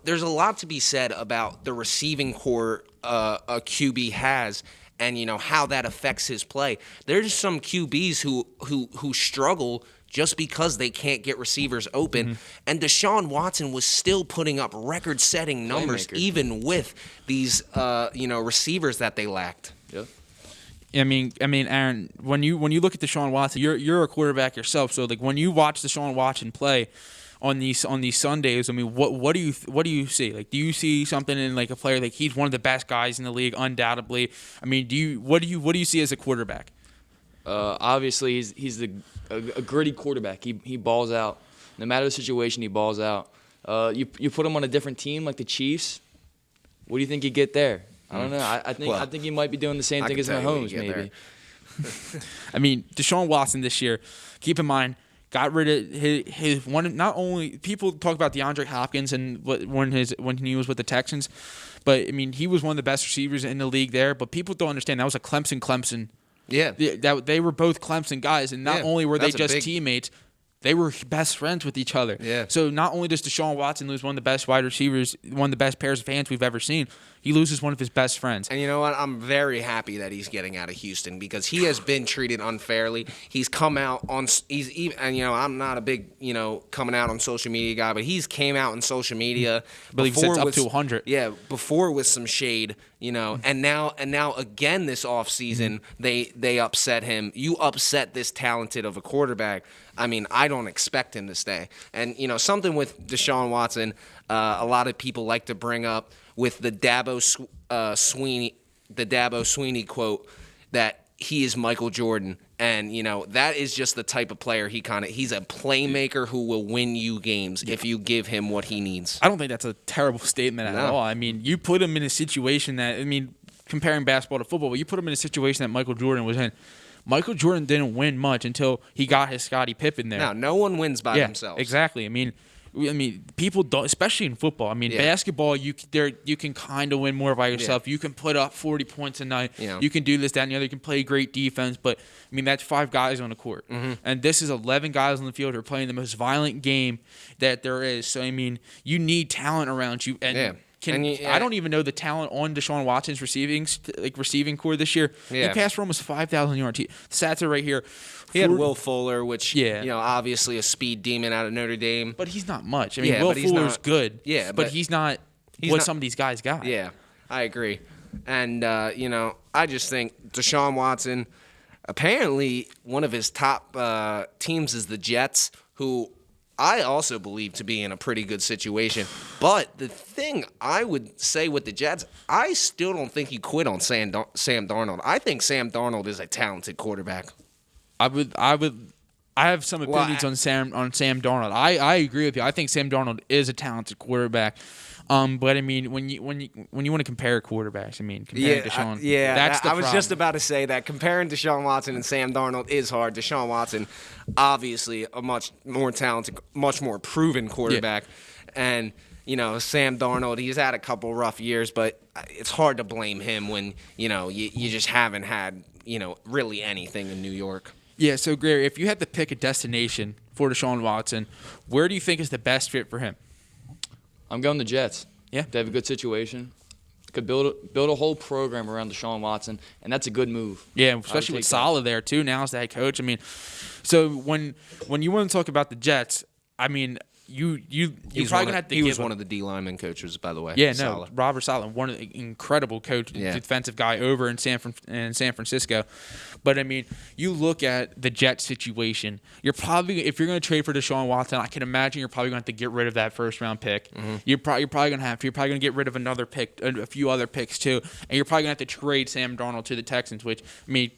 there's a lot to be said about the receiving core a QB has, and how that affects his play. There's some QBs who struggle just because they can't get receivers open, and Deshaun Watson was still putting up record-setting numbers even with these receivers that they lacked. Yep. I mean, Aaron, when you look at Deshaun Watson, you're a quarterback yourself, so like when you watch Deshaun Watson play on these Sundays, I mean, what do you see? Like, do you see something in like a player like he's one of the best guys in the league, undoubtedly? I mean, what do you see as a quarterback? Obviously, he's a gritty quarterback. He balls out. No matter the situation, he balls out. You put him on a different team like the Chiefs. What do you think you get there? I don't know. I think he might be doing the same thing as Mahomes, maybe. I mean, Deshaun Watson this year. Keep in mind, got rid of his one. Not only people talk about DeAndre Hopkins and when he was with the Texans, but I mean he was one of the best receivers in the league there. But people don't understand that was a Clemson. Yeah, that they were both Clemson guys, and not only were they just teammates, they were best friends with each other. Yeah. So not only does Deshaun Watson lose one of the best wide receivers, one of the best pairs of hands we've ever seen, he loses one of his best friends. And you know what? I'm very happy that he's getting out of Houston because he has been treated unfairly. He's come out on I'm not a big coming out on social media guy, but he's came out on social media. I believe it's up to 100. Yeah, before with some shade, and now again this offseason they upset him. You upset this talented of a quarterback. I mean, I don't expect him to stay. And something with Deshaun Watson, a lot of people like to bring up with the Dabo Sweeney quote that he is Michael Jordan, and that is just the type of player he's a playmaker who will win you games if you give him what he needs. I don't think that's a terrible statement at all. I mean, you put him in a situation comparing basketball to football, but you put him in a situation that Michael Jordan was in. Michael Jordan didn't win much until he got his Scottie Pippen there. No one wins by themselves. Exactly. I mean, people don't, especially in football. I mean, basketball, you can kind of win more by yourself. You can put up 40 points a night. You can do this, that, and the other. You can play great defense. But, I mean, that's 5 guys on the court. And this is 11 guys on the field who are playing the most violent game that there is. So, I mean, you need talent around you. And I don't even know the talent on Deshaun Watson's receiving core this year. He passed for almost 5,000 yards. The stats are right here. He had Will Fuller, which obviously a speed demon out of Notre Dame. But he's not much. I mean, Will Fuller's good. Yeah, but he's not some of these guys got. Yeah, I agree. And I just think Deshaun Watson. Apparently, one of his top teams is the Jets, who I also believe to be in a pretty good situation. But the thing I would say with the Jets, I still don't think you quit on Sam Darnold. I think Sam Darnold is a talented quarterback. I have some opinions on Sam Darnold. I agree with you. I think Sam Darnold is a talented quarterback. But I mean, when you want to compare quarterbacks, I mean, comparing Deshaun, that's the I was problem. just about to say that comparing Deshaun Watson and Sam Darnold is hard. Deshaun Watson, obviously a much more talented, much more proven quarterback, and Sam Darnold, he's had a couple rough years, but it's hard to blame him when you just haven't had really anything in New York. Yeah. So, Gary, if you had to pick a destination for Deshaun Watson, where do you think is the best fit for him? I'm going the Jets. Yeah. They have a good situation. Could build a whole program around Deshaun Watson, and that's a good move. Yeah, especially with Saleh there too now as the head coach. I mean, so when you want to talk about the Jets, I mean, you're probably gonna have to. He was one of the D lineman coaches, by the way. Yeah, Saleh. no, Robert Saleh, one of the incredible coach, defensive guy over in San Francisco. But I mean, you look at the Jets situation. You're probably, if you're going to trade for Deshaun Watson, I can imagine you're probably going to have to get rid of that first round pick. Mm-hmm. You're probably going to have to. You're probably going to get rid of another pick, a few other picks too, and you're probably going to have to trade Sam Darnold to the Texans. Which I mean,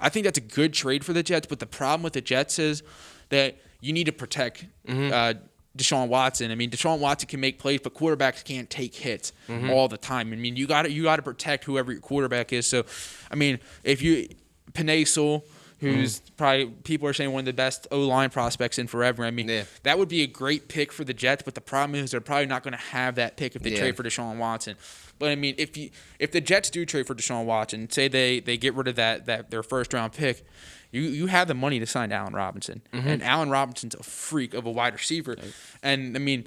I think that's a good trade for the Jets. But the problem with the Jets is that you need to protect Deshaun Watson. I mean, Deshaun Watson can make plays, but quarterbacks can't take hits all the time. I mean, you got to protect whoever your quarterback is. So, I mean, if you Penei Sewell, who's probably people are saying one of the best O-line prospects in forever. I mean, that would be a great pick for the Jets, but the problem is they're probably not going to have that pick if they trade for Deshaun Watson. But I mean, if the Jets do trade for Deshaun Watson, say they get rid of that their first round pick, you have the money to sign Allen Robinson, and Allen Robinson's a freak of a wide receiver, and I mean,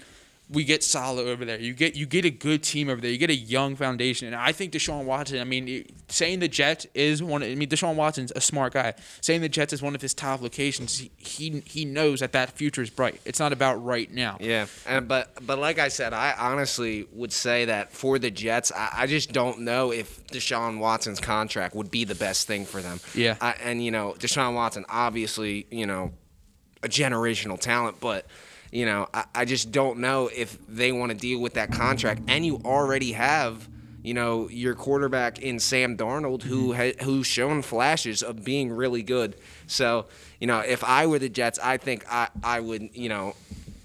we get Saleh over there. You get a good team over there. You get a young foundation, and I think Deshaun Watson. I mean, saying the Jets is one. I mean, Deshaun Watson's a smart guy. Saying the Jets is one of his top locations, he knows that future is bright. It's not about right now. Yeah, but like I said, I honestly would say that for the Jets, I just don't know if Deshaun Watson's contract would be the best thing for them. Yeah, and Deshaun Watson, obviously, a generational talent, but. I just don't know if they want to deal with that contract. And you already have, your quarterback in Sam Darnold, who's shown flashes of being really good. So, if I were the Jets, I think I would,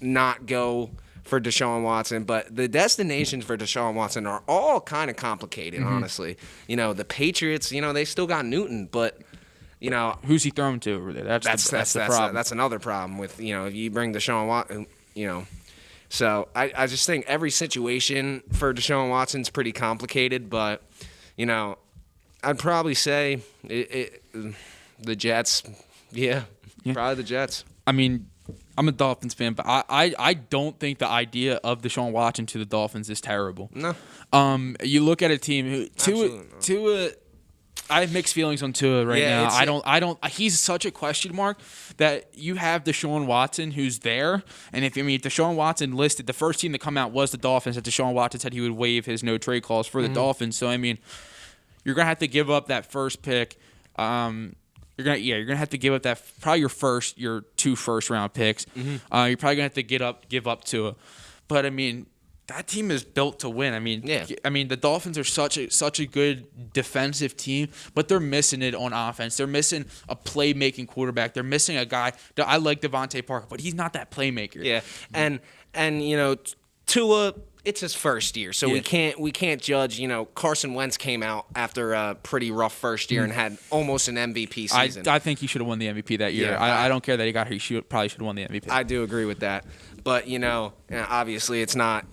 not go for Deshaun Watson. But the destinations for Deshaun Watson are all kind of complicated, honestly. The Patriots, they still got Newton, but – who's he throwing to over there? That's the problem. That's another problem with if you bring Deshaun Watson, So I just think every situation for Deshaun Watson's pretty complicated, but I'd probably say the Jets. Yeah, probably the Jets. I mean, I'm a Dolphins fan, but I don't think the idea of Deshaun Watson to the Dolphins is terrible. No. You look at a team who I have mixed feelings on Tua right now. I don't. He's such a question mark that you have Deshaun Watson who's there, and if Deshaun Watson listed, the first team to come out was the Dolphins. That Deshaun Watson said he would waive his no trade clause for the Dolphins. So I mean, you're gonna have to give up that first pick. You're gonna have to give up that probably your 2 first round picks. You're probably gonna have to give up Tua, but I mean. That team is built to win. I mean, the Dolphins are such a good defensive team, but they're missing it on offense. They're missing a playmaking quarterback. They're missing a guy. I like Devontae Parker, but he's not that playmaker. Yeah, and Tua, it's his first year, so we can't judge. Carson Wentz came out after a pretty rough first year and had almost an MVP season. I think he should have won the MVP that year. Yeah, I don't care that he got here. He probably should have won the MVP. I do agree with that. But, obviously it's not,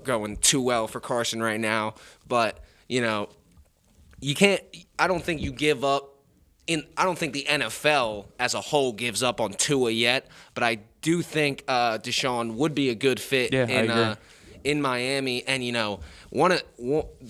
going too well for Carson right now. But, you can't – I don't think you give up – I don't think the NFL as a whole gives up on Tua yet. But I do think Deshaun would be a good fit in Miami. And,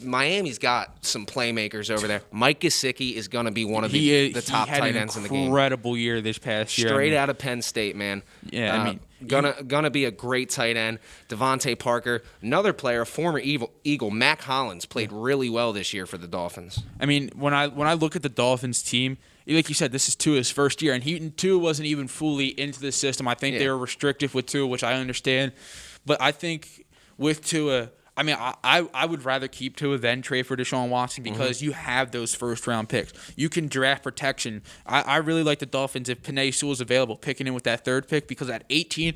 Miami's got some playmakers over there. Mike Gesicki is going to be one of the top tight ends in the game. Incredible year this past year. Straight out of Penn State, man. Yeah, Gonna be a great tight end. Devontae Parker, another player, former Eagle, Mac Hollins, played really well this year for the Dolphins. I mean, when I look at the Dolphins team, like you said, this is Tua's first year, and Tua wasn't even fully into the system. I think they were restrictive with Tua, which I understand. But I think with Tua, I mean, I would rather keep Tua than trade for Deshaun Watson because you have those first-round picks. You can draft protection. I really like the Dolphins, if Penei Sewell's available, picking in with that third pick because at 18,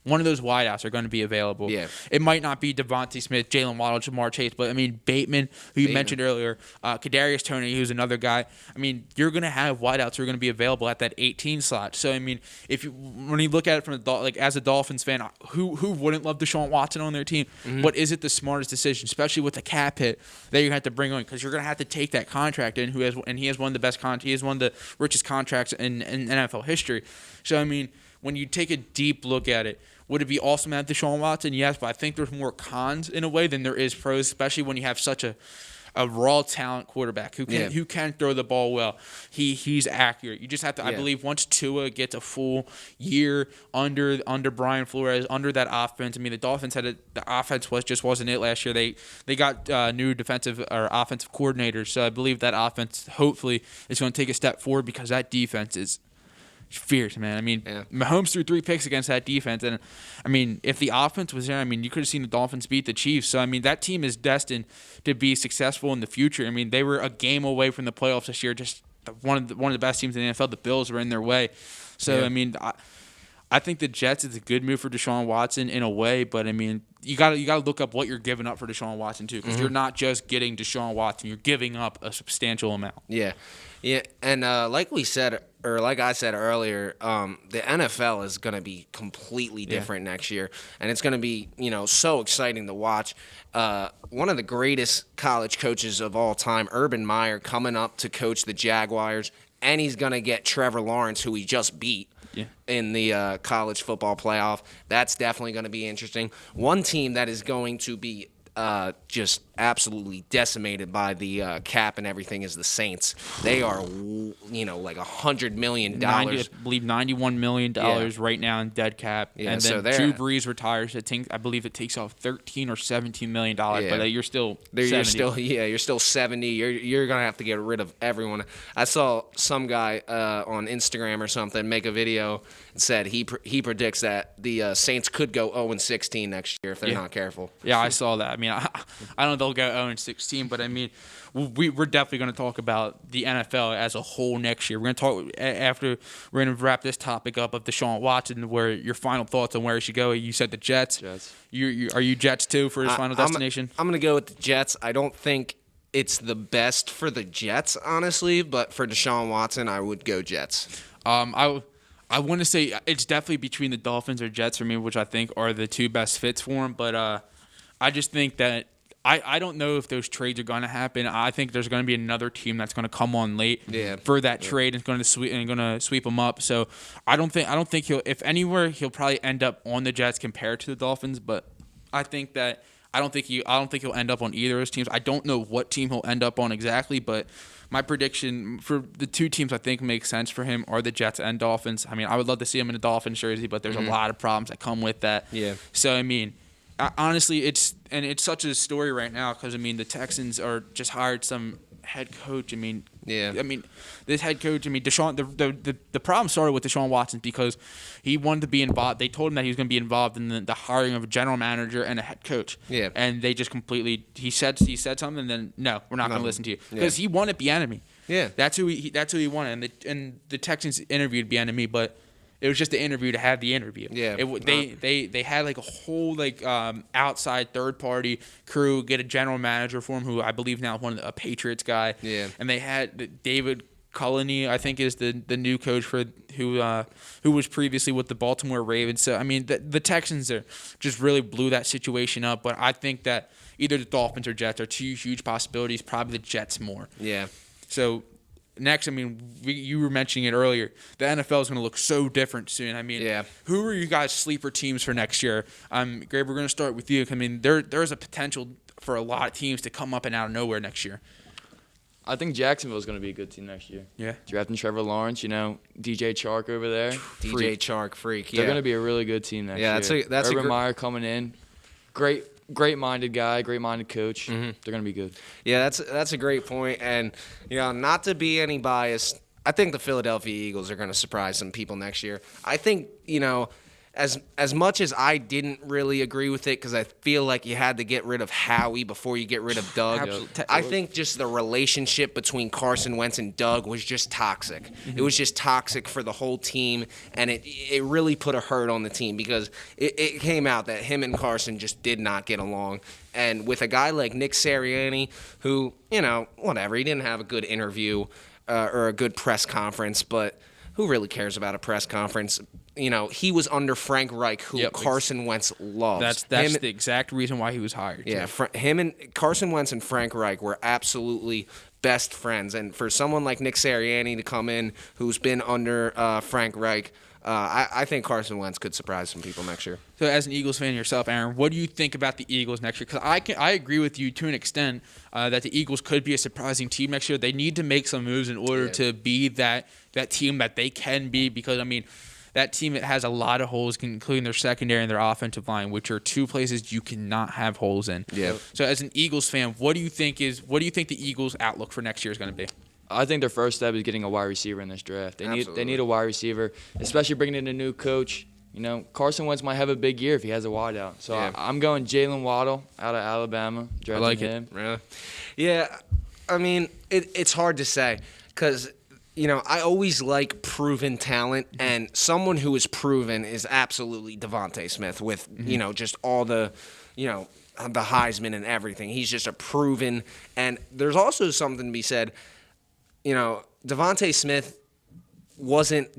one of those wideouts are going to be available. Yeah. It might not be Devontae Smith, Jalen Waddle, Jamar Chase, but I mean Bateman, who you mentioned earlier, Kadarius Toney, who's another guy. I mean, you're going to have wideouts who are going to be available at that 18 slot. So I mean, when you look at it from as a Dolphins fan, who wouldn't love Deshaun Watson on their team? But is it the smartest decision, especially with the cap hit that you have to bring on, because you're going to have to take that contract in, he has one of the best he has one of the richest contracts in NFL history. So I mean, when you take a deep look at it, would it be awesome to have Deshaun Watson? Yes, but I think there's more cons in a way than there is pros, especially when you have such a raw talent quarterback who can throw the ball well. He's accurate. You just have to. I believe once Tua gets a full year under Brian Flores, under that offense. I mean, the Dolphins the offense wasn't it last year. They got new defensive or offensive coordinators, so I believe that offense hopefully is going to take a step forward, because that defense is fierce, man. I mean, Mahomes threw 3 picks against that defense, and I mean, if the offense was there, I mean, you could have seen the Dolphins beat the Chiefs. So I mean, that team is destined to be successful in the future. I mean, they were a game away from the playoffs this year. Just one of the best teams in the NFL. The Bills were in their way. So I mean, I think the Jets is a good move for Deshaun Watson in a way, but I mean, you got to look up what you're giving up for Deshaun Watson too, because you're not just getting Deshaun Watson, you're giving up a substantial amount. Yeah, and like I said earlier, the NFL is going to be completely different next year, and it's going to be so exciting to watch. One of the greatest college coaches of all time, Urban Meyer, coming up to coach the Jaguars, and he's going to get Trevor Lawrence, who he just beat in the college football playoff. That's definitely going to be interesting. One team that is going to be just absolutely decimated by the cap and everything is the Saints. They are, like $100 million. I believe $91 million right now in dead cap. Yeah, and then Drew Brees retires. I believe it takes off $13 or $17 million. But you're still 70. You're still 70. You're gonna have to get rid of everyone. I saw some guy on Instagram or something make a video and said he predicts that the Saints could go 0-16 next year if they're not careful. Yeah, I saw that. I mean, I don't know if they'll go 0-16, but I mean, we're definitely going to talk about the NFL as a whole next year. We're going to talk after we're going to wrap this topic up of Deshaun Watson, where your final thoughts on where he should go. You said the Jets. Are you Jets too for his final destination? I'm going to go with the Jets. I don't think it's the best for the Jets, honestly, but for Deshaun Watson, I would go Jets. I want to say it's definitely between the Dolphins or Jets for me, which I think are the two best fits for him. But I just think that I don't know if those trades are going to happen. I think there's going to be another team that's going to come on late for that trade and going to sweep them up. So I don't think he'll, if anywhere, he'll probably end up on the Jets compared to the Dolphins. But I think that I don't think he'll end up on either of those teams. I don't know what team he'll end up on exactly, but my prediction for the two teams I think make sense for him are the Jets and Dolphins. I mean, I would love to see him in a Dolphins jersey, but there's a lot of problems that come with that. Yeah. So I mean, honestly, it's such a story right now because I mean the Texans are just hired some head coach. I mean, this head coach. I mean, Deshaun. The problem started with Deshaun Watson because he wanted to be involved. They told him that he was going to be involved in the hiring of a general manager and a head coach. Yeah. And they just completely. He said something, and then no, we're not going to listen to you because he wanted Bieniemy. Yeah. That's who he wanted, and the Texans interviewed Bieniemy, but it was just the interview to have the interview. Yeah. They had like a whole outside third party crew get a general manager for him who I believe now one of a Patriots guy. Yeah. And they had David Culley, I think is the new coach for who was previously with the Baltimore Ravens. So I mean the Texans just really blew that situation up. But I think that either the Dolphins or Jets are two huge possibilities. Probably the Jets more. Yeah. So. Next, I mean, you were mentioning it earlier. The NFL is going to look so different soon. I mean, who are you guys' sleeper teams for next year? Gabe, we're going to start with you. I mean, there's a potential for a lot of teams to come up and out of nowhere next year. I think Jacksonville's going to be a good team next year. Yeah. Drafting Trevor Lawrence, DJ Chark over there. DJ Chark, freak. They're going to be a really good team next year. That's Urban Meyer coming in. Great-minded guy, great-minded coach. Mm-hmm. They're going to be good. Yeah, that's a great point. And, not to be any biased, I think the Philadelphia Eagles are going to surprise some people next year. I think, as much as I didn't really agree with it because I feel like you had to get rid of Howie before you get rid of Doug. Absolutely. I think just the relationship between Carson Wentz and Doug was just toxic. Mm-hmm. It was just toxic for the whole team, and it really put a hurt on the team because it came out that him and Carson just did not get along. And with a guy like Nick Sirianni, who, whatever, he didn't have a good interview or a good press conference, but who really cares about a press conference? He was under Frank Reich, who Carson Wentz loves. That's the exact reason why he was hired. Yeah, him and Carson Wentz and Frank Reich were absolutely best friends. And for someone like Nick Sirianni to come in, who's been under Frank Reich, I think Carson Wentz could surprise some people next year. So, as an Eagles fan yourself, Aaron, what do you think about the Eagles next year? Because I agree with you to an extent that the Eagles could be a surprising team next year. They need to make some moves in order to be that team that they can be. Because that team has a lot of holes, including their secondary and their offensive line, which are two places you cannot have holes in. Yeah. So, as an Eagles fan, what do you think the Eagles' outlook for next year is going to be? I think their first step is getting a wide receiver in this draft. They Absolutely. need a wide receiver, especially bringing in a new coach. Carson Wentz might have a big year if he has a wideout. So I'm going Jalen Waddle out of Alabama. I like him. it. Really? Yeah. It's hard to say because, I always like proven talent, and someone who is proven is absolutely Devontae Smith with, just all the, the Heisman and everything. He's just a proven. And there's also something to be said. Devontae Smith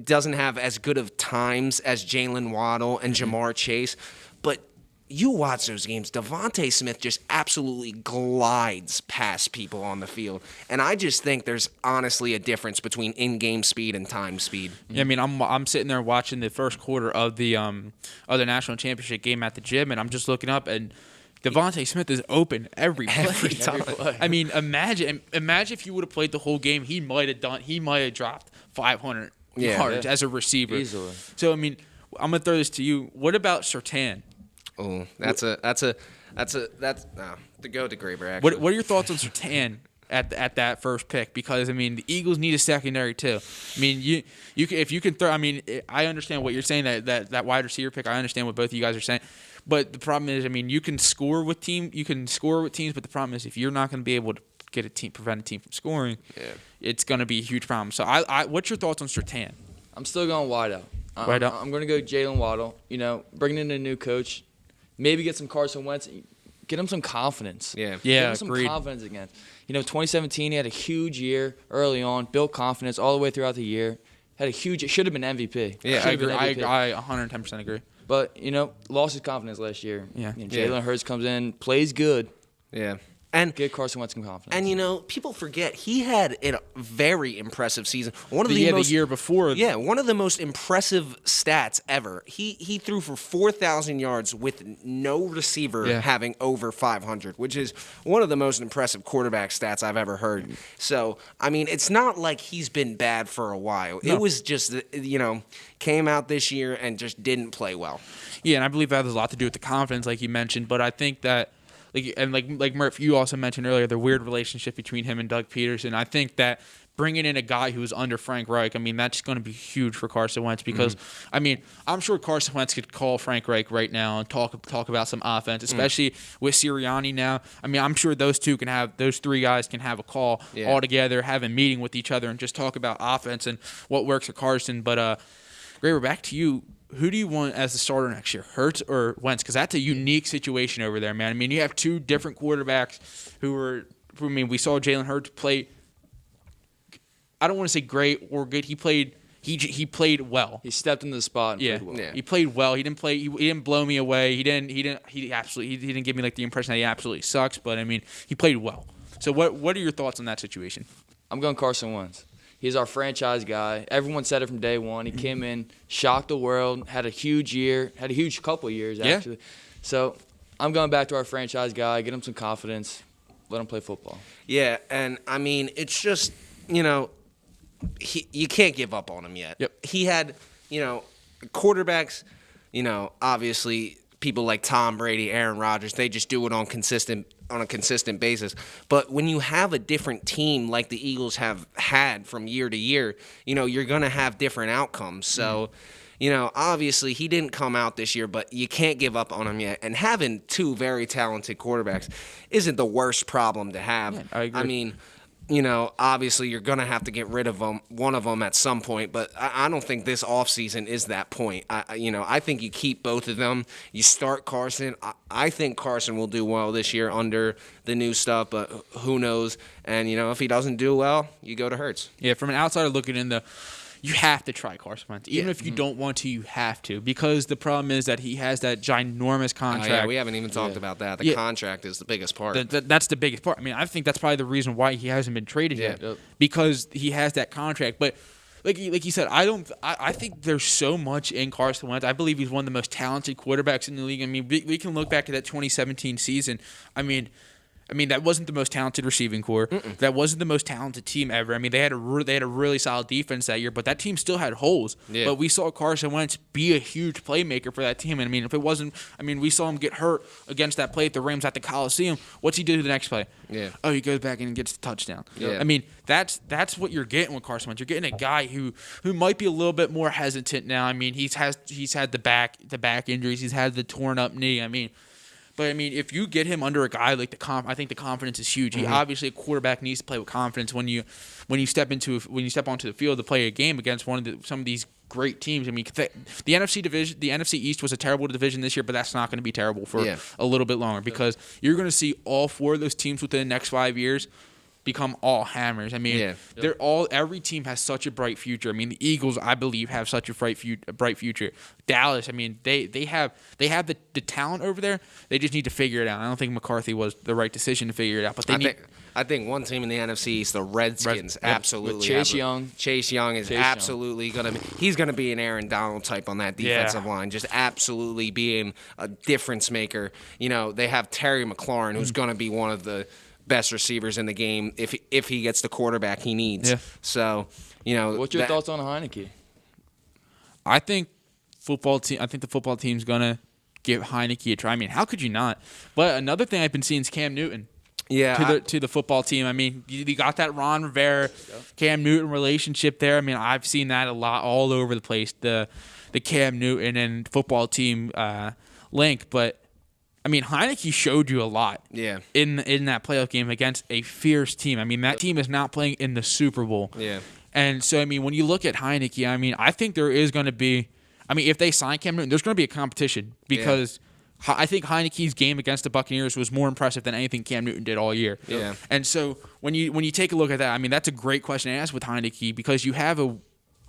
doesn't have as good of times as Jalen Waddle and Jamar Chase, but you watch those games, Devontae Smith just absolutely glides past people on the field. And I just think there's honestly a difference between in-game speed and time speed. Yeah, I'm sitting there watching the first quarter of the national championship game at the gym, and I'm just looking up, and Devontae Smith is open every time. Imagine if you would have played the whole game, he might have dropped 500 yards as a receiver. Easily. So I'm gonna throw this to you. What about Surtain? Oh, that's to go to Graber. Actually, What are your thoughts on Surtain at that first pick? Because the Eagles need a secondary too. If you can throw. I understand what you're saying that wide receiver pick. I understand what both of you guys are saying. But the problem is, you can score with teams, but the problem is if you're not going to be able to prevent a team from scoring, it's going to be a huge problem. So, what's your thoughts on Surtain? I'm still going wideout. I'm going to go Jalen Waddle. Bringing in a new coach, maybe get some Carson Wentz, get him some confidence. Yeah, get him some agreed. confidence again. 2017, he had a huge year early on, built confidence all the way throughout the year. It should have been MVP. Yeah, I agree. I 110% agree. But, lost his confidence last year. Yeah. Jalen Hurts comes in, plays good. Yeah. And get Carson Wentz some confidence. And people forget he had a very impressive season. The year before. Yeah, one of the most impressive stats ever. He threw for 4,000 yards with no receiver having over 500, which is one of the most impressive quarterback stats I've ever heard. So, it's not like he's been bad for a while. No. It was just came out this year and just didn't play well. Yeah, and I believe that has a lot to do with the confidence, like you mentioned. But I think that. Like Murph, you also mentioned earlier, the weird relationship between him and Doug Peterson. I think that bringing in a guy who's under Frank Reich, that's going to be huge for Carson Wentz because, I'm sure Carson Wentz could call Frank Reich right now and talk about some offense, especially with Sirianni now. I'm sure those three guys can have a call all together, have a meeting with each other, and just talk about offense and what works for Carson. But Graber, back to you. Who do you want as the starter next year, Hurts or Wentz? Because that's a unique situation over there, man. You have two different quarterbacks we saw Jalen Hurts play. I don't want to say great or good. He played well. He stepped into the spot and played well. Yeah. He played well. He didn't blow me away. He didn't give me the impression that he absolutely sucks, but he played well. So what are your thoughts on that situation? I'm going Carson Wentz. He's our franchise guy. Everyone said it from day one. He came in, shocked the world, had a huge year, had a huge couple of years, actually. Yeah. So I'm going back to our franchise guy, get him some confidence, let him play football. Yeah, and it's just, you can't give up on him yet. Yep. He had, quarterbacks, obviously people like Tom Brady, Aaron Rodgers, they just do it on a consistent basis. But when you have a different team like the Eagles have had from year to year, you're going to have different outcomes. So, obviously he didn't come out this year, but you can't give up on him yet. And having two very talented quarterbacks isn't the worst problem to have. Yeah, I agree. I mean, obviously you're going to have to get rid of one of them at some point, but I don't think this offseason is that point. I think you keep both of them. You start Carson. I think Carson will do well this year under the new stuff, but who knows? And, if he doesn't do well, you go to Hurts. Yeah, from an outsider looking in, you have to try Carson Wentz. Even if you don't want to, you have to. Because the problem is that he has that ginormous contract. Yeah, we haven't even talked about that. The contract is the biggest part. That's the biggest part. I mean, I think that's probably the reason why he hasn't been traded yet. Yep. Because he has that contract. But like you said, I think there's so much in Carson Wentz. I believe he's one of the most talented quarterbacks in the league. I mean, we can look back at that 2017 season. I mean, that wasn't the most talented receiving core. That wasn't the most talented team ever. I mean, they had a really solid defense that year, but that team still had holes. Yeah. But we saw Carson Wentz be a huge playmaker for that team. And I mean, if it wasn't, we saw him get hurt against that play at the Rams at the Coliseum. What's he do the next play? Yeah. Oh, he goes back and gets the touchdown. Yeah. I mean, that's what you're getting with Carson Wentz. You're getting a guy who might be a little bit more hesitant now. I mean, he's had the back injuries. He's had the torn up knee. But if you get him under a guy like I think the confidence is huge. He obviously, a quarterback needs to play with confidence when you step onto the field to play a game against some of these great teams. I mean, the NFC East was a terrible division this year, but that's not going to be terrible for a little bit longer because you're going to see all four of those teams within the next 5 years become all hammers. I mean, every team has such a bright future. I mean, the Eagles, I believe, have such a bright future. Dallas, I mean, they have the talent over there. They just need to figure it out. I don't think McCarthy was the right decision to figure it out, but I think one team in the NFC East, the Redskins, absolutely. With Chase Young. Chase Young is absolutely going to be – he's going to be an Aaron Donald type on that defensive line, just absolutely being a difference maker. They have Terry McLaurin, who's going to be one of the best receivers in the game if he gets the quarterback he needs. Yeah. So, what's your thoughts on Heineke? I think the football team's going to give Heineke a try. I mean, how could you not? But another thing I've been seeing is Cam Newton. Yeah, to the football team. I mean, you got that Ron Rivera, Cam Newton relationship there. I mean, I've seen that a lot all over the place. The Cam Newton and football team link. But I mean, Heineke showed you a lot. Yeah. In that playoff game against a fierce team. I mean, that team is not playing in the Super Bowl. Yeah. And so I mean, when you look at Heineke, I mean, I think there is going to be. I mean, if they sign Cam Newton, there's going to be a competition because. I think Heineke's game against the Buccaneers was more impressive than anything Cam Newton did all year. Yeah. And so when you take a look at that, I mean, that's a great question to ask with Heineke because you have a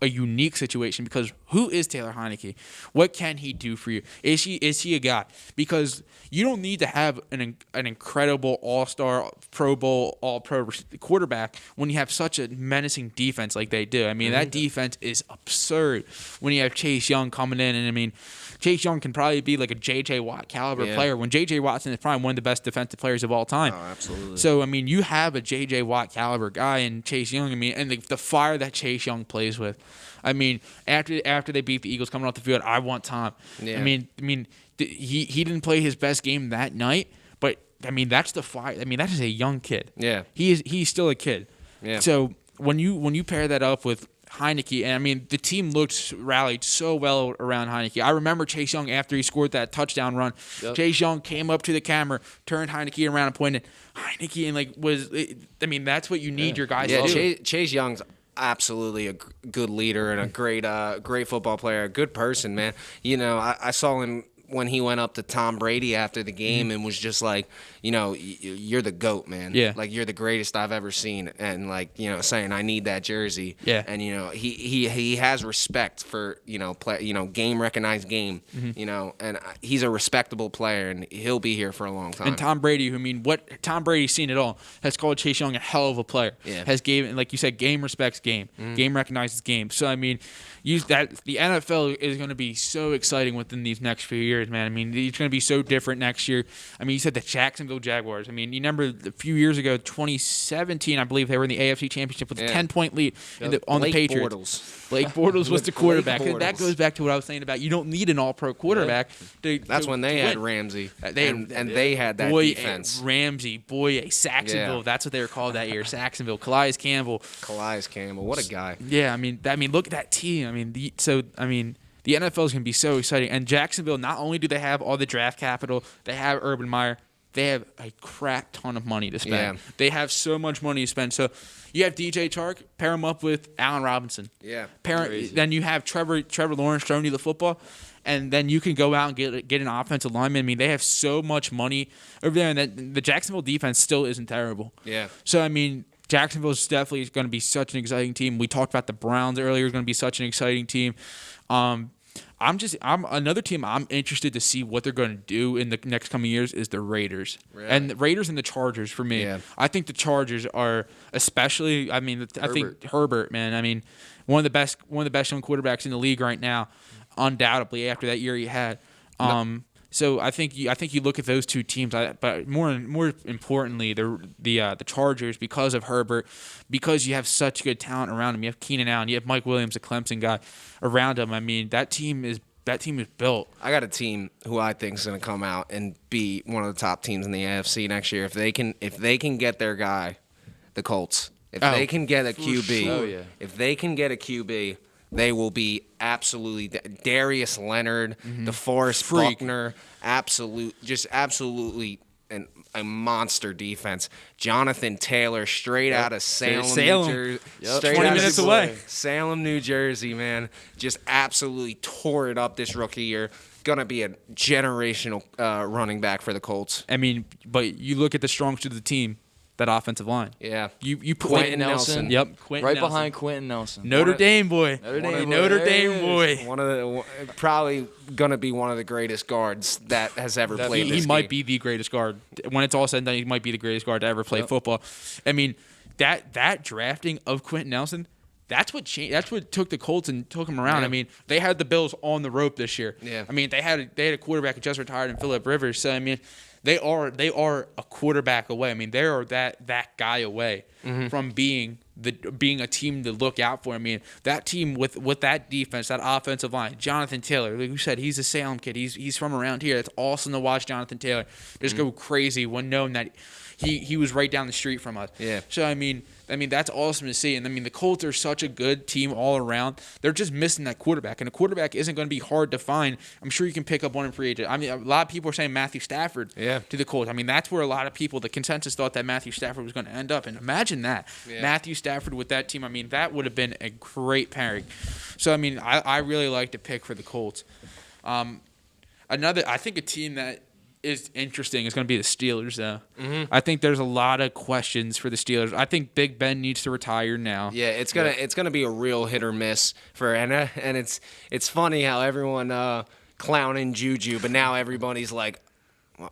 unique situation because who is Taylor Heineke? What can he do for you? Is he a guy? Because you don't need to have an incredible all-star, Pro Bowl, all-pro quarterback when you have such a menacing defense like they do. I mean, that defense is absurd when you have Chase Young coming in. And, I mean, Chase Young can probably be like a J.J. Watt caliber player when J.J. Watt's in his prime, one of the best defensive players of all time. Oh, absolutely. So, I mean, you have a J.J. Watt caliber guy in Chase Young. I mean, and the fire that Chase Young plays with. I mean, after they beat the Eagles coming off the field, I want Tom. Yeah. I mean, he didn't play his best game that night, but I mean, that's the fire. I mean, that is a young kid. Yeah. He's still a kid. Yeah. So when you pair that up with Heineke, and I mean, the team rallied so well around Heineke. I remember Chase Young after he scored that touchdown run. Yep. Chase Young came up to the camera, turned Heineke around and pointed Heineke, and I mean, that's what you need your guys to do. Chase Young's absolutely a good leader and a great football player, a good person, man. I saw him when he went up to Tom Brady after the game and was just like, you're the GOAT, man. Yeah. Like, you're the greatest I've ever seen. And, like, saying, I need that jersey. Yeah. And, he has respect for, game recognized game, and he's a respectable player, and he'll be here for a long time. And Tom Brady, what Tom Brady's seen it all, has called Chase Young a hell of a player. Yeah. Has given, like you said, game respects game. Game recognizes game. So, I mean, the NFL is going to be so exciting within these next few years. years, man. I mean, it's going to be so different next year. I mean, you said the Jacksonville Jaguars. I mean, you remember a few years ago, 2017, I believe they were in the AFC Championship with a 10-point lead on the Patriots. Blake Bortles was the quarterback. And that goes back to what I was saying about you don't need an all-pro quarterback. That's when they had Ramsey. And they had that defense. Ramsey, Saxonville. Yeah. That's what they were called that year. Saxonville. Calais Campbell. What a guy. Yeah, I mean, look at that team. I mean, the NFL is going to be so exciting. And Jacksonville, not only do they have all the draft capital, they have Urban Meyer, they have a crap ton of money to spend. Yeah. They have so much money to spend. So you have DJ Chark, pair him up with Allen Robinson. Yeah. Then you have Trevor Lawrence throwing you the football. And then you can go out and get an offensive lineman. I mean, they have so much money over there. And the Jacksonville defense still isn't terrible. Yeah. So, I mean, Jacksonville is definitely going to be such an exciting team. We talked about the Browns earlier. It's going to be such an exciting team. I'm another team I'm interested to see what they're going to do in the next coming years is the Raiders. Really? And the Raiders and the Chargers for me. Yeah. I think the Chargers are especially. I mean, I think Herbert, man. I mean, one of the best young quarterbacks in the league right now, undoubtedly after that year he had. So I think you look at those two teams, but more importantly, the Chargers, because of Herbert, because you have such good talent around him. You have Keenan Allen, you have Mike Williams, a Clemson guy, around him. I mean, that team is built. I got a team who I think is going to come out and be one of the top teams in the AFC next year if they can get their guy, the Colts. If they can get a QB, sure. if they can get a QB. They will be absolutely Darius Leonard, DeForest Buckner, absolutely a monster defense. Jonathan Taylor, straight out of Salem. New Jersey. Yep. 20 minutes away. Salem, New Jersey, man. Just absolutely tore it up this rookie year. Gonna be a generational running back for the Colts. I mean, but you look at the strong suit of the team. That offensive line. Yeah. You put Quentin Nelson. Yep. Quentin right Nelson. behind Quentin Nelson. Notre Dame boy. Notre Dame boy. Probably gonna be one of the greatest guards that has ever played. He might be the greatest guard. When it's all said and done, he might be the greatest guard to ever play football. I mean, that drafting of Quentin Nelson, that's what changed. That's what took the Colts and took them around. Yeah. I mean, they had the Bills on the rope this year. Yeah. I mean, they had a quarterback who just retired in Phillip Rivers. So I mean, they are a quarterback away. I mean, they are that guy away from being a team to look out for. I mean, that team with that defense, that offensive line, Jonathan Taylor, like you said, he's a Salem kid. He's from around here. It's awesome to watch Jonathan Taylor just go crazy when knowing that he was right down the street from us. Yeah. So I mean that's awesome to see. And I mean the Colts are such a good team all around. They're just missing that quarterback, and a quarterback isn't going to be hard to find. I'm sure you can pick up one in free agent. I mean, a lot of people are saying Matthew Stafford to the Colts. I mean, that's where a lot of people, the consensus thought that Matthew Stafford was going to end up. And imagine that, Matthew Stafford with that team. I mean, that would have been a great pairing. So I mean, I really like the pick for the Colts. I think a team that is interesting is going to be the Steelers, though. I think there's a lot of questions for the Steelers. I think Big Ben needs to retire now. Yeah, it's gonna be a real hit or miss for and it's funny how everyone clowning Juju, but now everybody's like,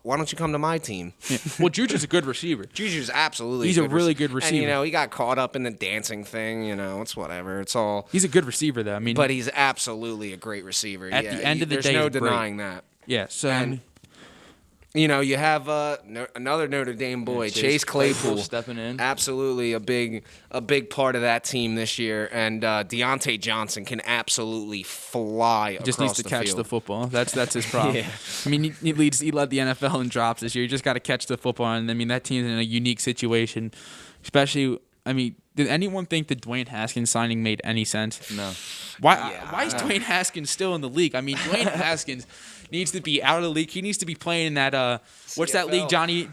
why don't you come to my team? Yeah. Well, Juju's a good receiver. Juju's absolutely. He's a really good receiver. And he got caught up in the dancing thing. It's whatever. It's all. He's a good receiver, though. I mean, but he's absolutely a great receiver. At the end of the day, there's no he's great. denying that. Yeah. So. And, you have another Notre Dame boy, Chase Claypool, stepping in. Absolutely a big part of that team this year, and Deontay Johnson can absolutely fly across the field. Just needs to catch the football. That's his problem. Yeah. I mean, he led the NFL in drops this year. You just got to catch the football, and I mean that team's in a unique situation, especially. I mean, did anyone think the Dwayne Haskins signing made any sense? No. Why is Dwayne Haskins still in the league? I mean, Dwayne Haskins needs to be out of the league. He needs to be playing in that what's that league Johnny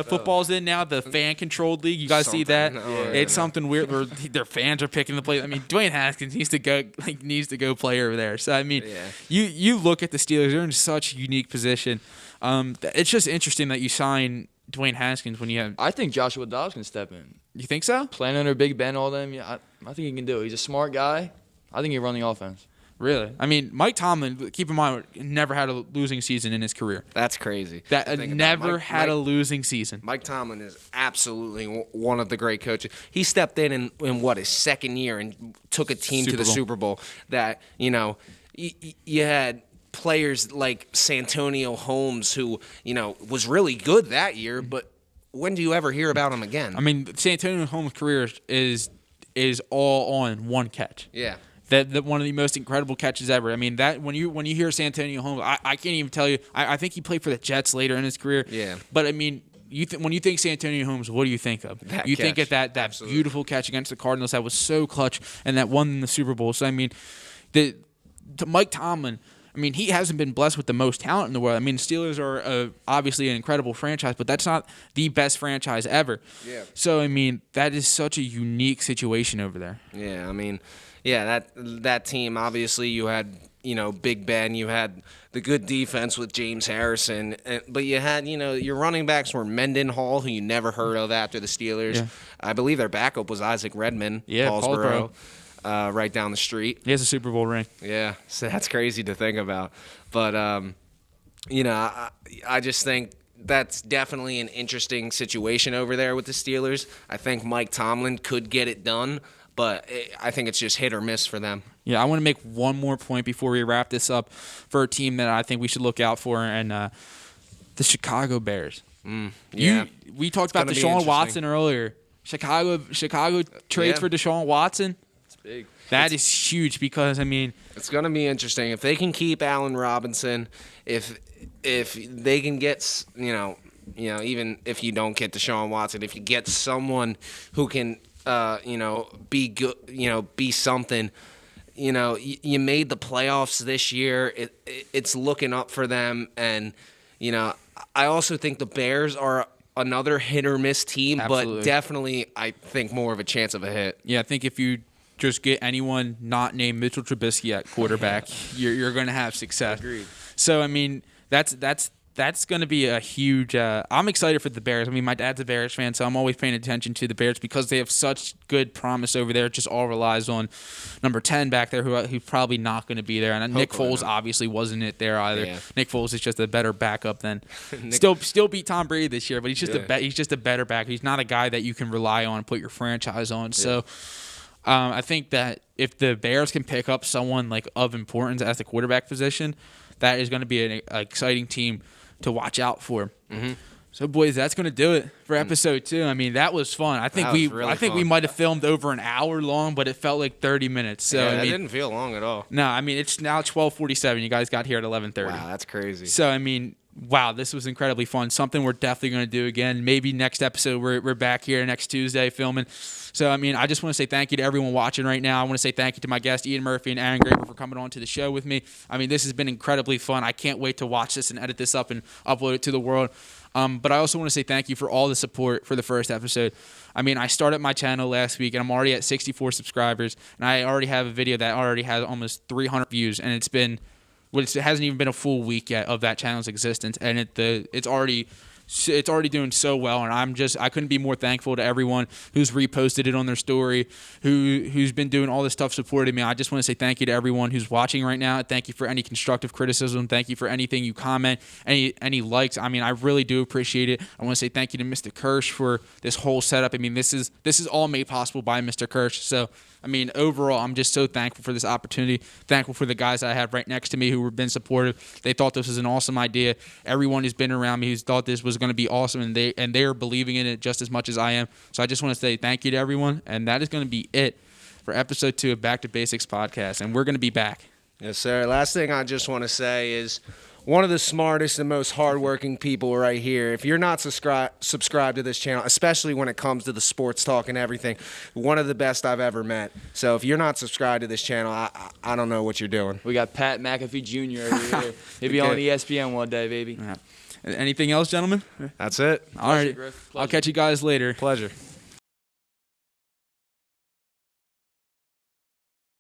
football's in now, the fan controlled league. You guys see that? It's something weird where their fans are picking the play. I mean, Dwayne Haskins needs to go play over there. So I mean, you look at the Steelers, they're in such a unique position. It's just interesting that you sign Dwayne Haskins when you have. I think Joshua Dobbs can step in. You think so? Playing under Big Ben, all them. Yeah, I think he can do it. He's a smart guy. I think he run the offense. Really? I mean, Mike Tomlin, keep in mind, never had a losing season in his career. That's crazy. Never had a losing season. Mike Tomlin is absolutely one of the great coaches. He stepped in his second year and took a team to the Super Bowl. That, you had players like Santonio Holmes, who, was really good that year, but when do you ever hear about him again? I mean, Santonio Holmes' career is all on one catch. Yeah. That one of the most incredible catches ever. I mean, that when you hear Santonio Holmes, I can't even tell you. I think he played for the Jets later in his career. Yeah. But I mean, when you think Santonio Holmes, what do you think of? That you catch. think of that Absolutely. beautiful catch against the Cardinals that was so clutch and that won the Super Bowl. So I mean, to Mike Tomlin, I mean, he hasn't been blessed with the most talent in the world. I mean, Steelers are obviously an incredible franchise, but that's not the best franchise ever. Yeah. So I mean, that is such a unique situation over there. Yeah, I mean, that team, obviously you had, Big Ben, you had the good defense with James Harrison, but you had, your running backs were Mendenhall, who you never heard of after the Steelers. Yeah. I believe their backup was Isaac Redman, Yeah, Paulsboro, right down the street. He has a Super Bowl ring. Yeah, so that's crazy to think about. But, I just think that's definitely an interesting situation over there with the Steelers. I think Mike Tomlin could get it done, but I think it's just hit or miss for them. Yeah, I want to make one more point before we wrap this up for a team that I think we should look out for, and the Chicago Bears. Yeah. We talked about gonna be Deshaun interesting. Watson earlier. Chicago trades Yeah. for Deshaun Watson. It's big. That is huge because, I mean, It's going to be interesting. If they can keep Allen Robinson, if they can get, even if you don't get Deshaun Watson, if you get someone who can, be good, be something, you made the playoffs this year. It's looking up for them. And, I also think the Bears are another hit or miss team, Absolutely. but definitely I think more of a chance of a hit. yeah, I think if you just get anyone not named Mitchell Trubisky at quarterback, you're going to have success. Agreed. So, I mean, that's going to be a huge I'm excited for the Bears. I mean, my dad's a Bears fan, so I'm always paying attention to the Bears because they have such good promise over there. It just all relies on number 10 back there who's probably not going to be there. And Nick Hopefully Foles not. obviously wasn't it there either. Yeah. Nick Foles is just a better backup than still beat Tom Brady this year, but he's just a better back. He's not a guy that you can rely on and put your franchise on. So I think that if the Bears can pick up someone like of importance as the quarterback position, that is going to be an exciting team to watch out for. Mm-hmm. So, boys, that's going to do it for episode 2. I mean, that was fun. I think That was really we fun. might have filmed over an hour long, but it felt like 30 minutes. So Yeah, I that mean, didn't feel long at all. no, I mean it's now 12:47. You guys got here at 11:30. Wow, that's crazy. So I mean, wow, this was incredibly fun. Something we're definitely going to do again. Maybe next episode we're back here next Tuesday filming. So I mean, I just want to say thank you to everyone watching right now. I want to say thank you to my guests Ian Murphy and Aaron Graber for coming on to the show with me. I mean, this has been incredibly fun. I can't wait to watch this and edit this up and upload it to the world. But I also want to say thank you for all the support for the first episode. I mean, I started my channel last week, and I'm already at 64 subscribers, and I already have a video that already has almost 300 views, and it hasn't even been a full week yet of that channel's existence, and it's already doing so well, and I couldn't be more thankful to everyone who's reposted it on their story, who's been doing all this stuff supporting me. I just want to say thank you to everyone who's watching right now. Thank you for any constructive criticism. Thank you for anything you comment, any likes. I mean, I really do appreciate it. I want to say thank you to Mr. Kirsch for this whole setup. I mean, this is all made possible by Mr. Kirsch. So, I mean, overall, I'm just so thankful for this opportunity. Thankful for the guys I have right next to me who have been supportive. They thought this was an awesome idea. Everyone who's been around me who's thought this was going to be awesome, and they are believing in it just as much as I am. So I just want to say thank you to everyone, and that is going to be it for episode 2 of Back to Basics podcast, and we're going to be back. Yes, sir. Last thing I just want to say is one of the smartest and most hardworking people right here. If you're not subscribed to this channel, especially when it comes to the sports talk and everything, one of the best I've ever met. So if you're not subscribed to this channel, I don't know what you're doing. We got Pat McAfee Jr. over here. He'll be on ESPN one day, baby. Anything else, gentlemen? That's it. All right. Griff. I'll catch you guys later. Pleasure.